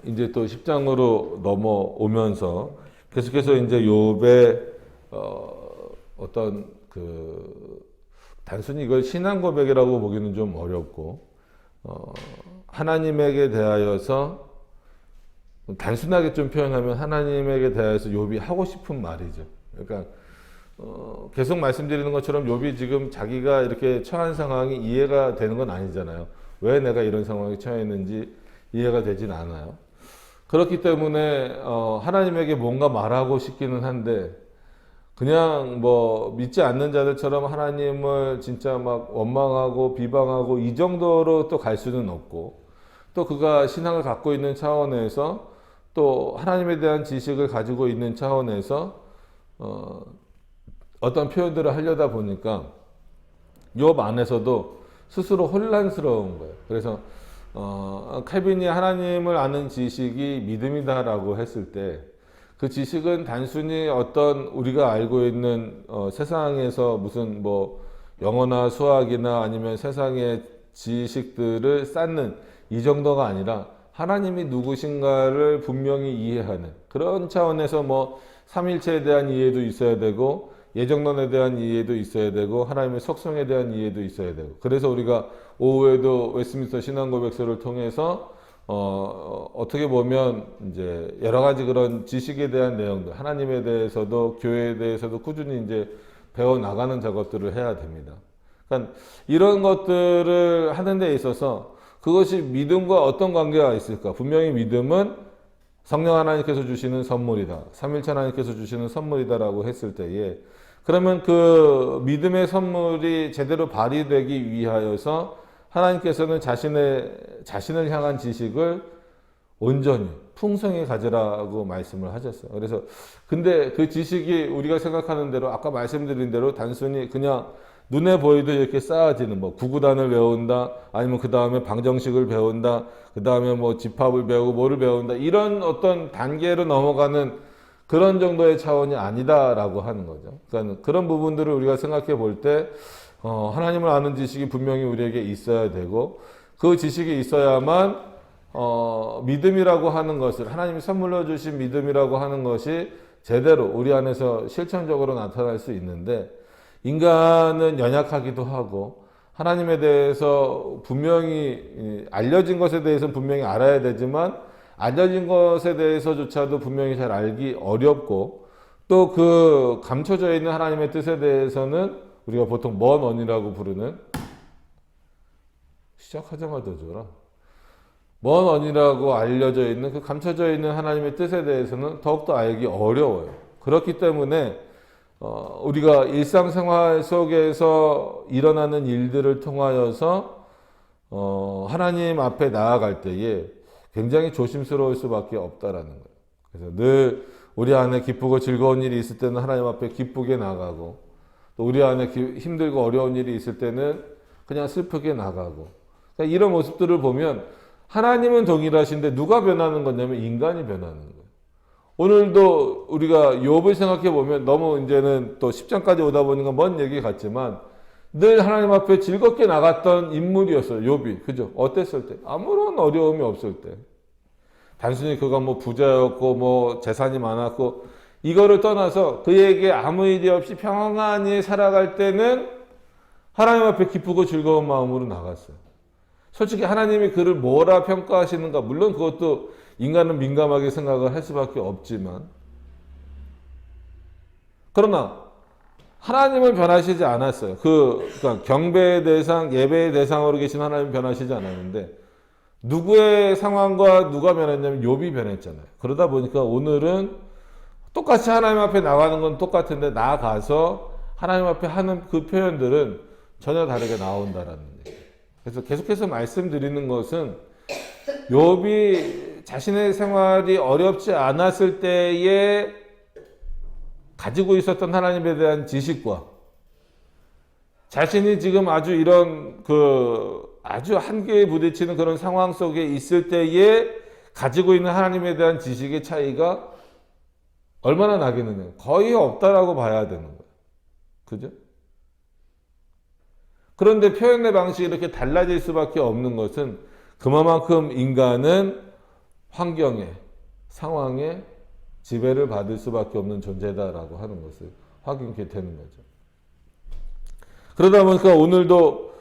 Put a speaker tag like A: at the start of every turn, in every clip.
A: 이제 또 10장으로 넘어오면서 계속해서 이제 욥의 어떤 그 단순히 이걸 신앙 고백이라고 보기는 좀 어렵고 하나님에게 대하여서 단순하게 좀 표현하면 하나님에게 대하여서 욥이 하고 싶은 말이죠. 그러니까 계속 말씀드리는 것처럼 욥이 지금 자기가 이렇게 처한 상황이 이해가 되는 건 아니잖아요. 왜 내가 이런 상황에 처했는지 이해가 되진 않아요. 그렇기 때문에 하나님에게 뭔가 말하고 싶기는 한데 그냥 뭐 믿지 않는 자들처럼 하나님을 진짜 막 원망하고 비방하고 이 정도로 또 갈 수는 없고, 또 그가 신앙을 갖고 있는 차원에서 또 하나님에 대한 지식을 가지고 있는 차원에서 어떤 표현들을 하려다 보니까 욥 안에서도 스스로 혼란스러운 거예요. 그래서 칼빈이 하나님을 아는 지식이 믿음이다라고 했을 때 그 지식은 단순히 어떤 우리가 알고 있는 세상에서 무슨 뭐 영어나 수학이나 아니면 세상의 지식들을 쌓는 이 정도가 아니라 하나님이 누구신가를 분명히 이해하는 그런 차원에서 뭐 삼일체에 대한 이해도 있어야 되고 예정론에 대한 이해도 있어야 되고 하나님의 속성에 대한 이해도 있어야 되고, 그래서 우리가 오후에도 웨스트민스터 신앙고백서를 통해서 어떻게 보면 이제 여러 가지 그런 지식에 대한 내용들, 하나님에 대해서도 교회에 대해서도 꾸준히 이제 배워 나가는 작업들을 해야 됩니다. 그러니까 이런 것들을 하는 데 있어서 그것이 믿음과 어떤 관계가 있을까? 분명히 믿음은 성령 하나님께서 주시는 선물이다. 삼일체 하나님께서 주시는 선물이다라고 했을 때에, 그러면 그 믿음의 선물이 제대로 발휘되기 위하여서 하나님께서는 자신을 향한 지식을 온전히 풍성히 가지라고 말씀을 하셨어요. 그래서 근데 그 지식이 우리가 생각하는 대로 아까 말씀드린 대로 단순히 그냥 눈에 보이도 이렇게 쌓아지는 뭐 구구단을 외운다, 아니면 그 다음에 방정식을 배운다, 그 다음에 뭐 집합을 배우고 뭐를 배운다, 이런 어떤 단계로 넘어가는 그런 정도의 차원이 아니다라고 하는 거죠. 그러니까 그런 부분들을 우리가 생각해 볼 때 하나님을 아는 지식이 분명히 우리에게 있어야 되고, 그 지식이 있어야만 믿음이라고 하는 것을, 하나님이 선물로 주신 믿음이라고 하는 것이 제대로 우리 안에서 실천적으로 나타날 수 있는데, 인간은 연약하기도 하고 하나님에 대해서 분명히 알려진 것에 대해서 분명히 알아야 되지만 알려진 것에 대해서조차도 분명히 잘 알기 어렵고, 또 그 감춰져 있는 하나님의 뜻에 대해서는 우리가 보통 먼 언이라고 부르는, 시작하자마자 줘라, 먼 언이라고 알려져 있는 그 감춰져 있는 하나님의 뜻에 대해서는 더욱더 알기 어려워요. 그렇기 때문에 우리가 일상생활 속에서 일어나는 일들을 통하여서 하나님 앞에 나아갈 때에 굉장히 조심스러울 수밖에 없다라는 거예요. 그래서 늘 우리 안에 기쁘고 즐거운 일이 있을 때는 하나님 앞에 기쁘게 나가고, 또 우리 안에 힘들고 어려운 일이 있을 때는 그냥 슬프게 나가고, 그러니까 이런 모습들을 보면 하나님은 동일하신데 누가 변하는 거냐면 인간이 변하는 거예요. 오늘도 우리가 욥을 생각해 보면 너무 이제는 또 10장까지 오다 보니까 먼 얘기 같지만 늘 하나님 앞에 즐겁게 나갔던 인물이었어요, 욥이. 그죠? 어땠을 때? 아무런 어려움이 없을 때. 단순히 그가 뭐 부자였고 뭐 재산이 많았고 이거를 떠나서 그에게 아무 일이 없이 평안히 살아갈 때는 하나님 앞에 기쁘고 즐거운 마음으로 나갔어요. 솔직히 하나님이 그를 뭐라 평가하시는가, 물론 그것도 인간은 민감하게 생각을 할 수밖에 없지만, 그러나 하나님은 변하시지 않았어요. 그러니까 경배의 대상, 예배의 대상으로 계신 하나님은 변하시지 않았는데, 누구의 상황과 누가 변했냐면 욥이 변했잖아요. 그러다 보니까 오늘은 똑같이 하나님 앞에 나가는 건 똑같은데 나아가서 하나님 앞에 하는 그 표현들은 전혀 다르게 나온다라는 얘기예요. 그래서 계속해서 말씀드리는 것은 욥이 자신의 생활이 어렵지 않았을 때에 가지고 있었던 하나님에 대한 지식과 자신이 지금 아주 이런 아주 한계에 부딪히는 그런 상황 속에 있을 때에 가지고 있는 하나님에 대한 지식의 차이가 얼마나 나겠느냐. 거의 없다라고 봐야 되는 거예요. 그죠? 그런데 표현의 방식이 이렇게 달라질 수밖에 없는 것은 그만큼 인간은 환경에, 상황에 지배를 받을 수밖에 없는 존재다라고 하는 것을 확인케 되는 거죠. 그러다 보니까 오늘도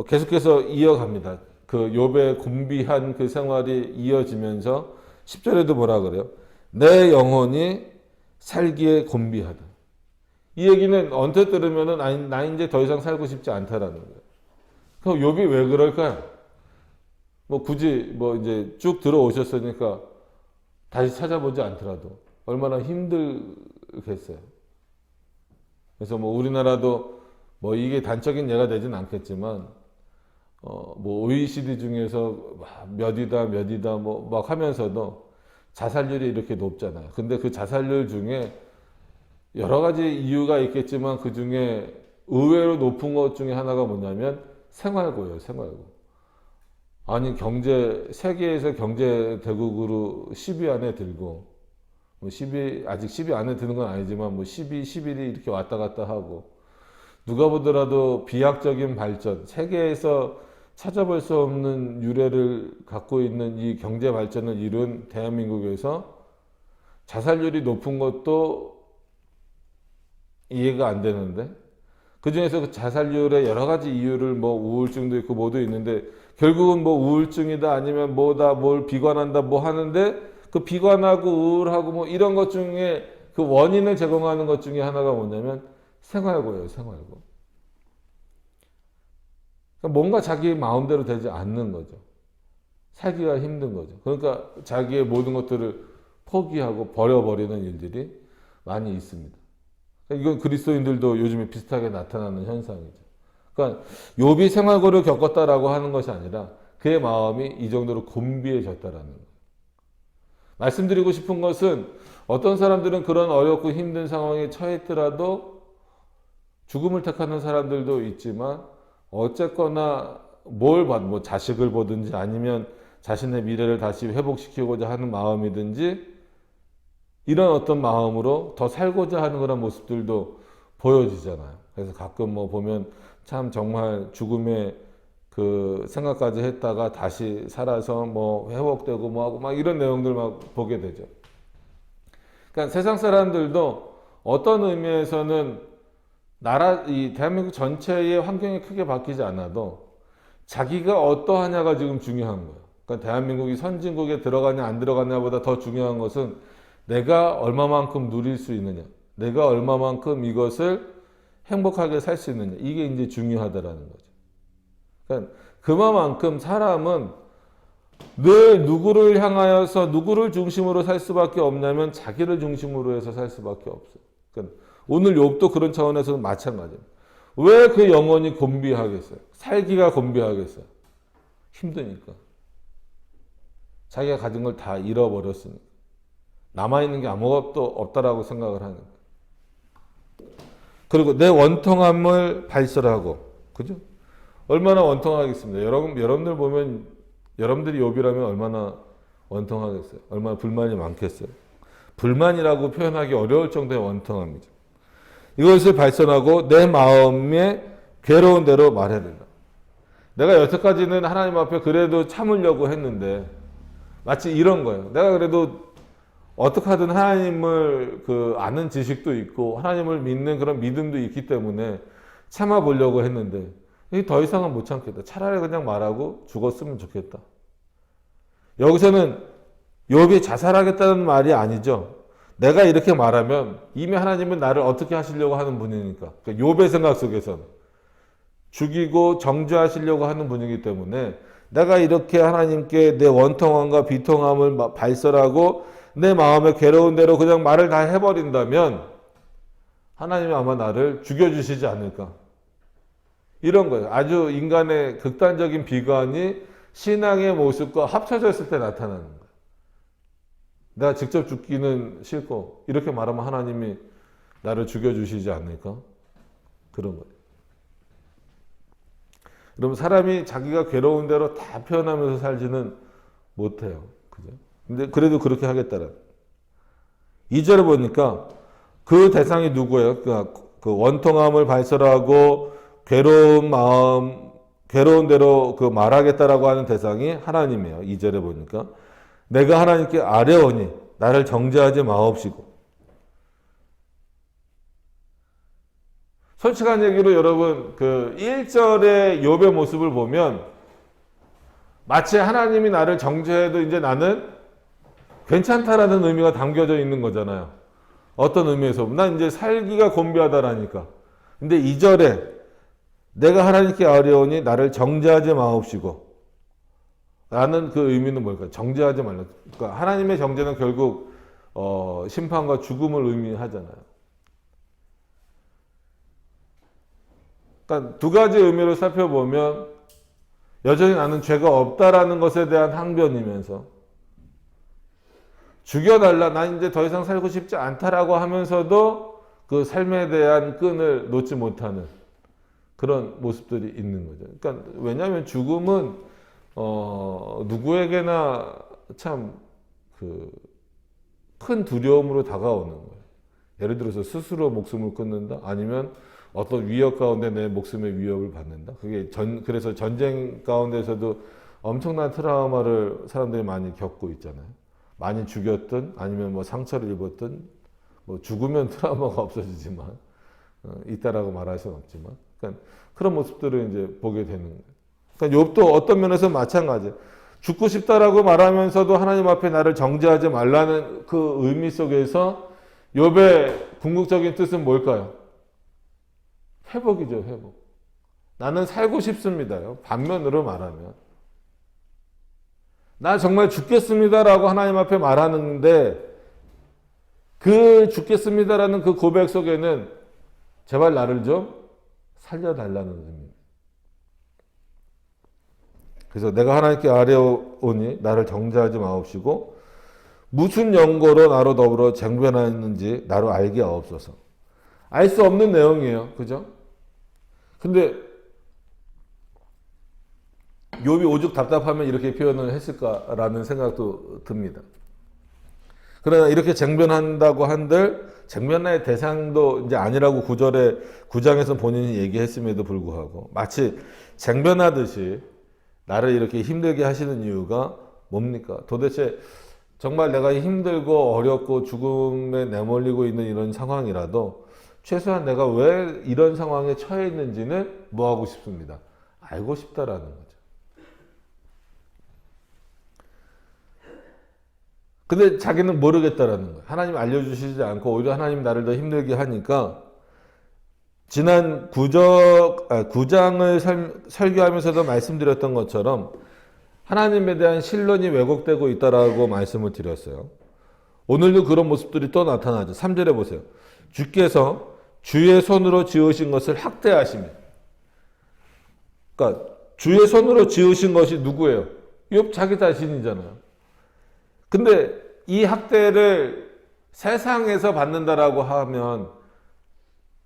A: 계속해서 이어갑니다. 그 욥의 곤비한 그 생활이 이어지면서 10절에도 뭐라 그래요? 내 영혼이 살기에 곤비하다. 이 얘기는 언뜻 들으면은 나 이제 더 이상 살고 싶지 않다라는 거예요. 그럼 욥이 왜 그럴까요? 뭐 굳이 뭐 이제 쭉 들어오셨으니까 다시 찾아보지 않더라도 얼마나 힘들겠어요. 그래서 뭐 우리나라도 뭐 이게 단적인 예가 되진 않겠지만 뭐 OECD 중에서 몇 위다 뭐 막 하면서도 자살률이 이렇게 높잖아요. 근데 그 자살률 중에 여러 가지 이유가 있겠지만 그 중에 의외로 높은 것 중에 하나가 뭐냐면 생활고예요, 생활고. 아니 세계에서 경제 대국으로 10위 안에 들고 뭐 10위 아직 10위 안에 드는 건 아니지만 뭐 10위, 11위 이렇게 왔다 갔다 하고 누가 보더라도 비약적인 발전, 세계에서 찾아볼 수 없는 유래를 갖고 있는 이 경제 발전을 이룬 대한민국에서 자살률이 높은 것도 이해가 안 되는데 그 중에서 그 자살률의 여러 가지 이유를 뭐 우울증도 있고 뭐도 있는데 결국은 뭐 우울증이다 아니면 뭐다 뭘 비관한다 뭐 하는데 그 비관하고 우울하고 뭐 이런 것 중에 그 원인을 제공하는 것 중에 하나가 뭐냐면 생활고예요, 생활고. 그러니까 뭔가 자기 마음대로 되지 않는 거죠. 살기가 힘든 거죠. 그러니까 자기의 모든 것들을 포기하고 버려버리는 일들이 많이 있습니다. 그러니까 이건 그리스도인들도 요즘에 비슷하게 나타나는 현상이죠. 그러니까 욥이 생활고를 겪었다라고 하는 것이 아니라 그의 마음이 이 정도로 곤비해졌다라는 거예요. 말씀드리고 싶은 것은 어떤 사람들은 그런 어렵고 힘든 상황에 처했더라도 죽음을 택하는 사람들도 있지만 어쨌거나 뭐 자식을 보든지 아니면 자신의 미래를 다시 회복시키고자 하는 마음이든지 이런 어떤 마음으로 더 살고자 하는 그런 모습들도 보여지잖아요. 그래서 가끔 뭐 보면 참 정말 죽음의 그 생각까지 했다가 다시 살아서 뭐 회복되고 뭐 하고 막 이런 내용들 막 보게 되죠. 그러니까 세상 사람들도 어떤 의미에서는 이 대한민국 전체의 환경이 크게 바뀌지 않아도 자기가 어떠하냐가 지금 중요한 거예요. 그러니까 대한민국이 선진국에 들어가냐 안 들어가냐보다 더 중요한 것은 내가 얼마만큼 누릴 수 있느냐, 내가 얼마만큼 이것을 행복하게 살 수 있느냐, 이게 이제 중요하다라는 거죠. 그러니까 그만큼 사람은 늘 누구를 향하여서 누구를 중심으로 살 수밖에 없냐면 자기를 중심으로 해서 살 수밖에 없어요. 그러니까 오늘 욥도 그런 차원에서는 마찬가지입니다. 왜 그 영혼이 곤비하겠어요? 살기가 곤비하겠어요? 힘드니까. 자기가 가진 걸 다 잃어버렸으니까. 남아있는 게 아무것도 없다라고 생각을 하니까. 그리고 내 원통함을 발설하고, 그죠? 얼마나 원통하겠습니다. 여러분들 보면, 여러분들이 욥이라면 얼마나 원통하겠어요? 얼마나 불만이 많겠어요? 불만이라고 표현하기 어려울 정도의 원통함이죠. 이것을 발설하고 내 마음에 괴로운 대로 말해야 된다. 내가 여태까지는 하나님 앞에 그래도 참으려고 했는데 마치 이런 거예요. 내가 그래도 어떻게 하든 하나님을 아는 지식도 있고 하나님을 믿는 그런 믿음도 있기 때문에 참아보려고 했는데 더 이상은 못 참겠다. 차라리 그냥 말하고 죽었으면 좋겠다. 여기서는 욥이 자살하겠다는 말이 아니죠. 내가 이렇게 말하면 이미 하나님은 나를 어떻게 하시려고 하는 분이니까. 그러니까 욥의 생각 속에서는 죽이고 정죄하시려고 하는 분이기 때문에 내가 이렇게 하나님께 내 원통함과 비통함을 발설하고 내 마음에 괴로운 대로 그냥 말을 다 해버린다면 하나님이 아마 나를 죽여주시지 않을까. 이런 거예요. 아주 인간의 극단적인 비관이 신앙의 모습과 합쳐졌을 때 나타나는 거예요. 내가 직접 죽기는 싫고 이렇게 말하면 하나님이 나를 죽여주시지 않을까? 그런 거예요. 그럼 사람이 자기가 괴로운 대로 다 표현하면서 살지는 못해요. 그죠? 근데 그래도 그렇게 하겠다라. 2절을 보니까 그 대상이 누구예요? 그러니까 그 원통함을 발설하고 괴로운 마음, 괴로운 대로 말하겠다라고 하는 대상이 하나님이에요. 2절에 보니까 내가 하나님께 아뢰오니 나를 정죄하지 마옵시고. 솔직한 얘기로 여러분, 그 1절의 욥의 모습을 보면 마치 하나님이 나를 정죄해도 이제 나는 괜찮다라는 의미가 담겨져 있는 거잖아요. 어떤 의미에서 난 이제 살기가 곤비하다라니까. 근데 2절에 내가 하나님께 아뢰오니 나를 정죄하지 마옵시고 라는 그 의미는 뭘까요? 정죄하지 말라. 그러니까 하나님의 정죄는 결국 심판과 죽음을 의미하잖아요. 그러니까 두 가지 의미로 살펴보면 여전히 나는 죄가 없다라는 것에 대한 항변이면서 죽여달라, 난 이제 더 이상 살고 싶지 않다라고 하면서도 그 삶에 대한 끈을 놓지 못하는 그런 모습들이 있는 거죠. 그러니까 왜냐하면 죽음은 누구에게나 참 큰 두려움으로 다가오는 거예요. 예를 들어서 스스로 목숨을 끊는다, 아니면 어떤 위협 가운데 내 목숨의 위협을 받는다. 그래서 전쟁 가운데서도 엄청난 트라우마를 사람들이 많이 겪고 있잖아요. 많이 죽였든 아니면 뭐 상처를 입었든, 뭐 죽으면 트라우마가 없어지지만 있다라고 말할 수는 없지만, 그러니까 그런 모습들을 이제 보게 되는 거예요. 그러니까 욥도 어떤 면에서 마찬가지예요. 죽고 싶다라고 말하면서도 하나님 앞에 나를 정죄하지 말라는 그 의미 속에서 욥의 궁극적인 뜻은 뭘까요? 회복이죠, 회복. 나는 살고 싶습니다요. 반면으로 말하면 나 정말 죽겠습니다라고 하나님 앞에 말하는데, 그 죽겠습니다라는 그 고백 속에는 제발 나를 좀 살려달라는 의미입니다. 그래서 내가 하나님께 아뢰오니 나를 정죄하지 마옵시고 무슨 연고로 나로 더불어 쟁변하였는지 나로 알게 하옵소서. 알 수 없는 내용이에요. 그죠? 근데 욥이 오죽 답답하면 이렇게 표현을 했을까라는 생각도 듭니다. 그러나 이렇게 쟁변한다고 한들 쟁변의 대상도 이제 아니라고 9장에서 본인이 얘기했음에도 불구하고 마치 쟁변하듯이 나를 이렇게 힘들게 하시는 이유가 뭡니까? 도대체 정말 내가 힘들고 어렵고 죽음에 내몰리고 있는 이런 상황이라도 최소한 내가 왜 이런 상황에 처해 있는지는 뭐 하고 싶습니다. 알고 싶다라는 거죠. 근데 자기는 모르겠다라는 거예요. 하나님 알려주시지 않고 오히려 하나님 나를 더 힘들게 하니까, 지난 9장을 설교하면서도 말씀드렸던 것처럼 하나님에 대한 신론이 왜곡되고 있다라고 말씀을 드렸어요. 오늘도 그런 모습들이 또 나타나죠. 3절에 보세요. 주께서 주의 손으로 지으신 것을 학대하시며. 그러니까 주의 손으로 지으신 것이 누구예요? 욥 자기 자신이잖아요. 근데 이 학대를 세상에서 받는다라고 하면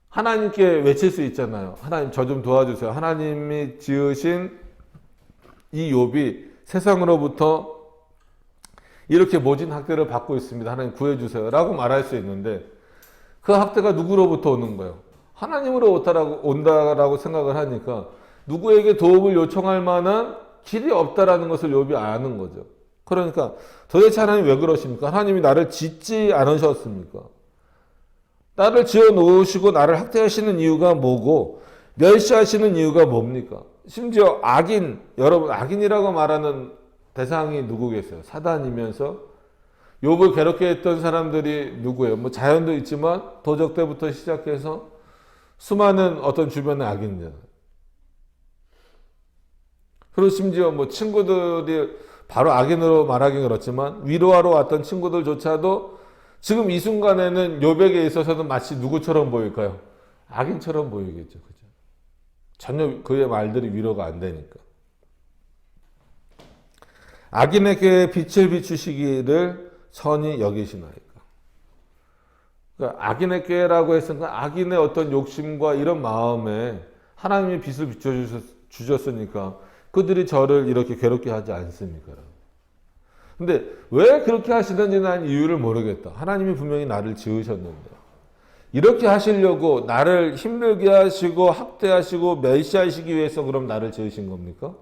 A: 하나님께 외칠 수 있잖아요. 하나님 저 좀 도와주세요. 하나님이 지으신 이 욥이 세상으로부터 이렇게 모진 학대를 받고 있습니다. 하나님 구해주세요. 라고 말할 수 있는데 그 학대가 누구로부터 오는 거예요? 하나님으로부터 온다라고 생각을 하니까 누구에게 도움을 요청할 만한 길이 없다라는 것을 욥이 아는 거죠. 그러니까 도대체 하나님 왜 그러십니까? 하나님이 나를 짓지 않으셨습니까? 나를 지어 놓으시고 나를 학대하시는 이유가 뭐고 멸시하시는 이유가 뭡니까? 심지어 악인, 여러분 악인이라고 말하는 대상이 누구겠어요? 사단이면서 욥을 괴롭게 했던 사람들이 누구예요? 뭐 자연도 있지만 도적 때부터 시작해서 수많은 어떤 주변의 악인이잖아요. 그리고 심지어 뭐 친구들이 바로 악인으로 말하기 그렇지만 위로하러 왔던 친구들조차도 지금 이 순간에는 욥에게 있어서는 마치 누구처럼 보일까요? 악인처럼 보이겠죠. 그죠? 전혀 그의 말들이 위로가 안 되니까. 악인에게 빛을 비추시기를 선히 여기시나이까. 그러니까 악인에게라고 했으니까 악인의 어떤 욕심과 이런 마음에 하나님이 빛을 비춰주셨으니까 그들이 저를 이렇게 괴롭게 하지 않습니까? 근데 왜 그렇게 하시는지 난 이유를 모르겠다. 하나님이 분명히 나를 지으셨는데 이렇게 하시려고 나를 힘들게 하시고 학대하시고 멸시하시기 위해서 그럼 나를 지으신 겁니까?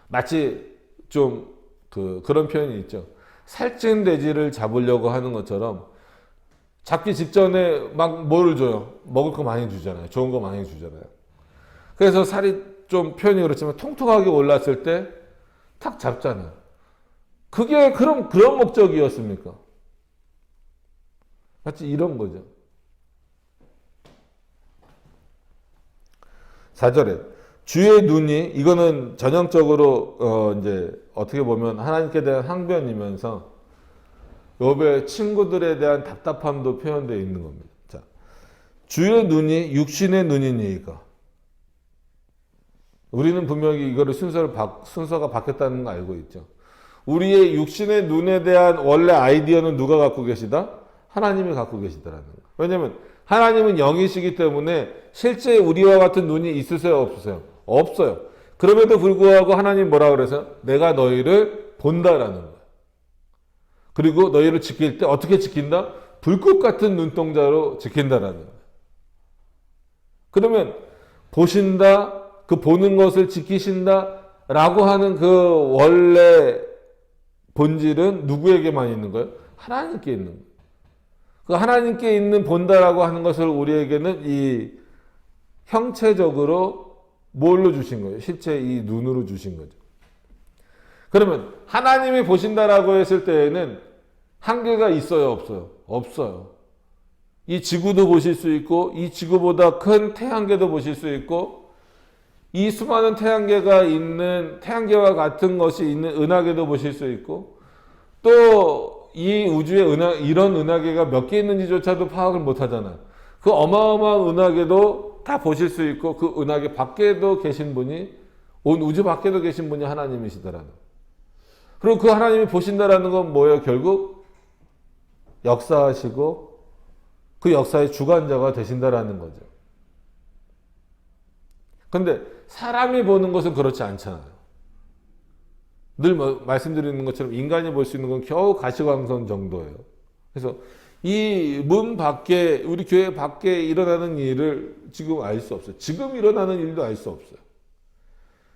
A: 마치 좀 그런 표현이 있죠. 살찐 돼지를 잡으려고 하는 것처럼 잡기 직전에 막 뭐를 줘요? 먹을 거 많이 주잖아요. 좋은 거 많이 주잖아요. 그래서 살이 좀 표현이 그렇지만 통통하게 올랐을 때 탁 잡잖아요. 그게 그런 목적이었습니까? 마치 이런 거죠. 4절에 주의 눈이, 이거는 전형적으로 이제 어떻게 보면 하나님께 대한 항변이면서 욥의 친구들에 대한 답답함도 표현되어 있는 겁니다. 자, 주의 눈이 육신의 눈이니까. 우리는 분명히 이거를 순서가 바뀌었다는 거 알고 있죠. 우리의 육신의 눈에 대한 원래 아이디어는 누가 갖고 계시다? 하나님이 갖고 계시더라는 거. 왜냐하면 하나님은 영이시기 때문에 실제 우리와 같은 눈이 있으세요? 없으세요? 없어요. 그럼에도 불구하고 하나님 뭐라 그래서 내가 너희를 본다라는 거예요. 그리고 너희를 지킬 때 어떻게 지킨다? 불꽃 같은 눈동자로 지킨다라는 거예요. 그러면 보신다, 그 보는 것을 지키신다 라고 하는 그 원래 본질은 누구에게만 있는 거예요? 하나님께 있는 거예요. 그 하나님께 있는 본다라고 하는 것을 우리에게는 이 형체적으로 뭘로 주신 거예요? 실제 이 눈으로 주신 거죠. 그러면 하나님이 보신다라고 했을 때에는 한계가 있어요? 없어요? 없어요. 이 지구도 보실 수 있고 이 지구보다 큰 태양계도 보실 수 있고 이 수많은 태양계가 있는 태양계와 같은 것이 있는 은하계도 보실 수 있고 또 이 우주에 이런 은하계가 몇 개 있는지조차도 파악을 못 하잖아요. 그 어마어마한 은하계도 다 보실 수 있고 그 은하계 밖에도 계신 분이 온 우주 밖에도 계신 분이 하나님이시더라는. 그리고 그 하나님이 보신다라는 건 뭐예요? 결국 역사하시고 그 역사의 주관자가 되신다라는 거죠. 근데 사람이 보는 것은 그렇지 않잖아요. 늘 말씀드리는 것처럼 인간이 볼 수 있는 건 겨우 가시광선 정도예요. 그래서 이 문 밖에, 우리 교회 밖에 일어나는 일을 지금 알 수 없어요. 지금 일어나는 일도 알 수 없어요.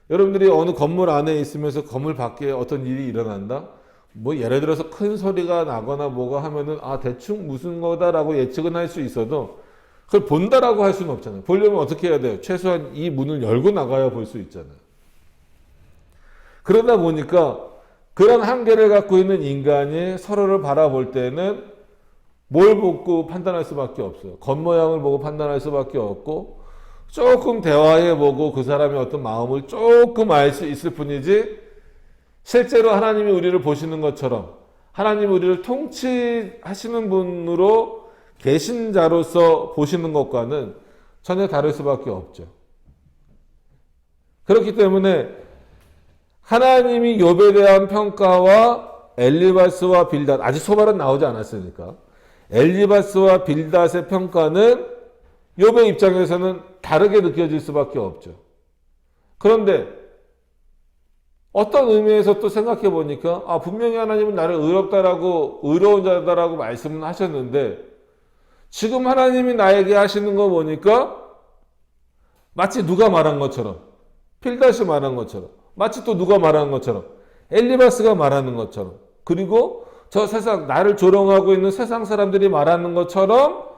A: 여러분들이 어느 건물 안에 있으면서 건물 밖에 어떤 일이 일어난다? 뭐 예를 들어서 큰 소리가 나거나 뭐가 하면은 대충 무슨 거다라고 예측은 할 수 있어도 그걸 본다라고 할 수는 없잖아요. 보려면 어떻게 해야 돼요? 최소한 이 문을 열고 나가야 볼 수 있잖아요. 그러다 보니까 그런 한계를 갖고 있는 인간이 서로를 바라볼 때는 뭘 보고 판단할 수밖에 없어요. 겉모양을 보고 판단할 수밖에 없고 조금 대화해보고 그 사람의 어떤 마음을 조금 알 수 있을 뿐이지 실제로 하나님이 우리를 보시는 것처럼 하나님이 우리를 통치하시는 분으로 계신 자로서 보시는 것과는 전혀 다를 수밖에 없죠. 그렇기 때문에 하나님이 욥에 대한 평가와 엘리바스와 빌닷, 아직 소발은 나오지 않았으니까 엘리바스와 빌닷의 평가는 욥의 입장에서는 다르게 느껴질 수밖에 없죠. 그런데 어떤 의미에서 또 생각해 보니까 분명히 하나님은 나를 의로운 자다라고 말씀을 하셨는데 지금 하나님이 나에게 하시는 거 보니까 마치 누가 말한 것처럼 빌닷이 말한 것처럼 마치 또 누가 말하는 것처럼 엘리바스가 말하는 것처럼 그리고 저 세상 나를 조롱하고 있는 세상 사람들이 말하는 것처럼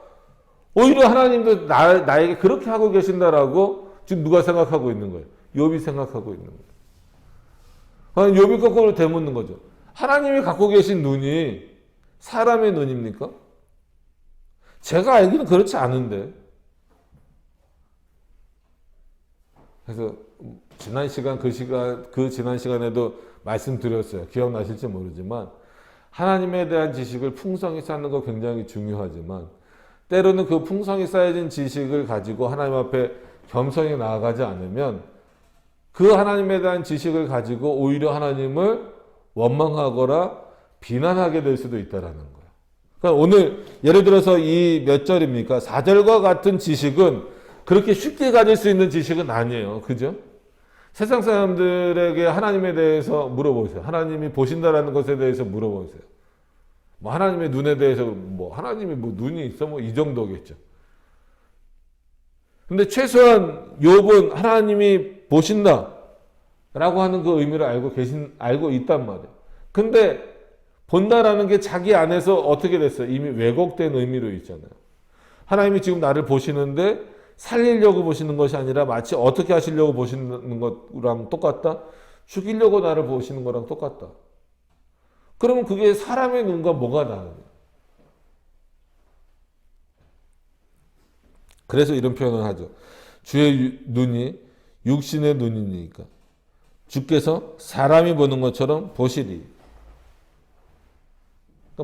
A: 오히려 하나님도 나에게 그렇게 하고 계신다라고 지금 누가 생각하고 있는 거예요? 욥이 생각하고 있는 거예요. 욥이 거꾸로 되묻는 거죠. 하나님이 갖고 계신 눈이 사람의 눈입니까? 제가 알기는 그렇지 않은데. 그래서 그 지난 시간에도 말씀드렸어요. 기억나실지 모르지만 하나님에 대한 지식을 풍성히 쌓는 거 굉장히 중요하지만 때로는 그 풍성히 쌓여진 지식을 가지고 하나님 앞에 겸손히 나아가지 않으면 그 하나님에 대한 지식을 가지고 오히려 하나님을 원망하거나 비난하게 될 수도 있다는 거예요. 그러니까 오늘 예를 들어서 이 몇 절입니까? 4절과 같은 지식은 그렇게 쉽게 가질 수 있는 지식은 아니에요. 그죠? 세상 사람들에게 하나님에 대해서 물어보세요. 하나님이 보신다라는 것에 대해서 물어보세요. 뭐 하나님의 눈에 대해서 하나님이 눈이 있어 이 정도겠죠. 근데 최소한 욥은 하나님이 보신다라고 하는 그 의미를 알고 있단 말이에요. 근데 본다라는 게 자기 안에서 어떻게 됐어요? 이미 왜곡된 의미로 있잖아요. 하나님이 지금 나를 보시는데 살리려고 보시는 것이 아니라 마치 어떻게 하시려고 보시는 것랑 똑같다? 죽이려고 나를 보시는 거랑 똑같다. 그러면 그게 사람의 눈과 뭐가 다르냐? 그래서 이런 표현을 하죠. 주의 눈이 육신의 눈이니까 주께서 사람이 보는 것처럼 보시리.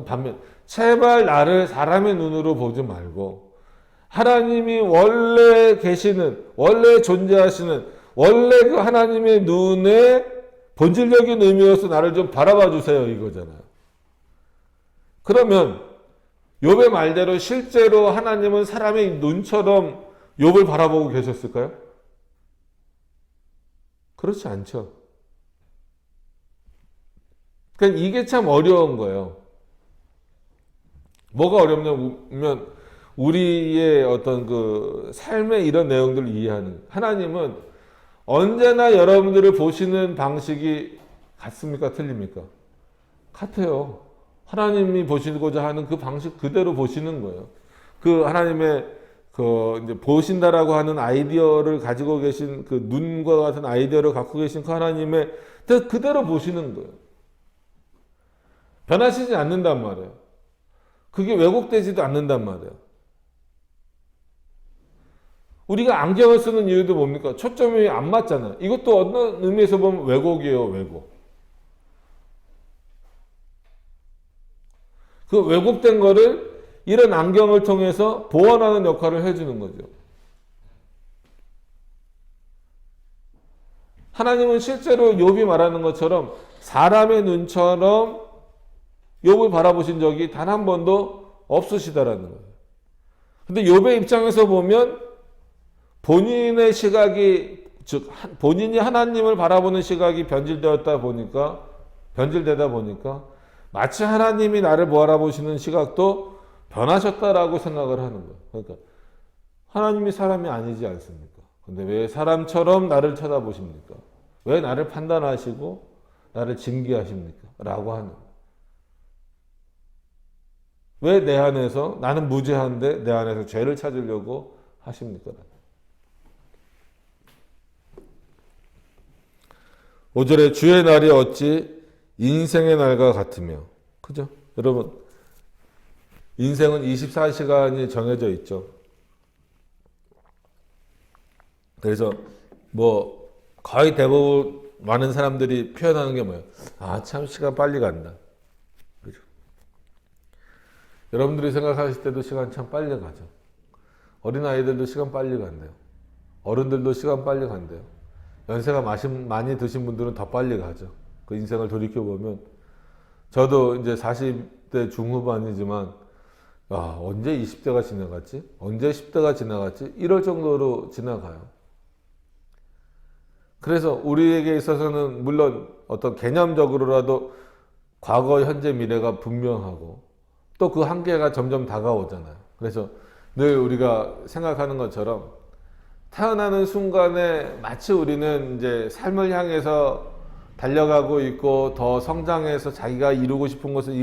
A: 반면 제발 나를 사람의 눈으로 보지 말고 하나님이 원래 계시는, 원래 존재하시는, 원래 그 하나님의 눈에 본질적인 의미로서 나를 좀 바라봐 주세요 이거잖아요. 그러면 욥의 말대로 실제로 하나님은 사람의 눈처럼 욥을 바라보고 계셨을까요? 그렇지 않죠. 그러니까 이게 참 어려운 거예요. 뭐가 어렵냐면 우리의 어떤 그 삶의 이런 내용들을 이해하는, 하나님은 언제나 여러분들을 보시는 방식이 같습니까? 틀립니까? 같아요. 하나님이 보시고자 하는 그 방식 그대로 보시는 거예요. 그 하나님의 그 이제 보신다라고 하는 아이디어를 가지고 계신 그 눈과 같은 아이디어를 갖고 계신 그 하나님의 그대로 보시는 거예요. 변하시지 않는단 말이에요. 그게 왜곡되지도 않는단 말이에요. 우리가 안경을 쓰는 이유도 뭡니까? 초점이 안 맞잖아요. 이것도 어떤 의미에서 보면 왜곡이에요, 왜곡. 그 왜곡된 거를 이런 안경을 통해서 보완하는 역할을 해주는 거죠. 하나님은 실제로 욥이 말하는 것처럼 사람의 눈처럼 욥을 바라보신 적이 단 한 번도 없으시다라는 거예요. 근데 욥의 입장에서 보면 본인의 시각이, 즉 본인이 하나님을 바라보는 시각이 변질되다 보니까 마치 하나님이 나를 바라보시는 시각도 변하셨다라고 생각을 하는 거예요. 그러니까 하나님이 사람이 아니지 않습니까? 근데 왜 사람처럼 나를 쳐다보십니까? 왜 나를 판단하시고 나를 징계하십니까? 라고 하는. 왜 내 안에서 나는 무죄한데 내 안에서 죄를 찾으려고 하십니까? 5절에 주의 날이 어찌 인생의 날과 같으며, 그죠? 여러분, 인생은 24시간이 정해져 있죠. 그래서 뭐 거의 대부분 많은 사람들이 표현하는 게 뭐예요? 아, 참 시간 빨리 간다. 그죠? 여러분들이 생각하실 때도 시간 참 빨리 가죠. 어린아이들도 시간 빨리 간대요. 어른들도 시간 빨리 간대요. 연세가 많이 드신 분들은 더 빨리 가죠. 그 인생을 돌이켜보면 저도 이제 40대 중후반이지만 언제 20대가 지나갔지? 언제 10대가 지나갔지? 이럴 정도로 지나가요. 그래서 우리에게 있어서는 물론 어떤 개념적으로라도 과거, 현재, 미래가 분명하고 또 그 한계가 점점 다가오잖아요. 그래서 늘 우리가 생각하는 것처럼 태어나는 순간에 마치 우리는 이제 삶을 향해서 달려가고 있고 더 성장해서 자기가 이루고 싶은 것을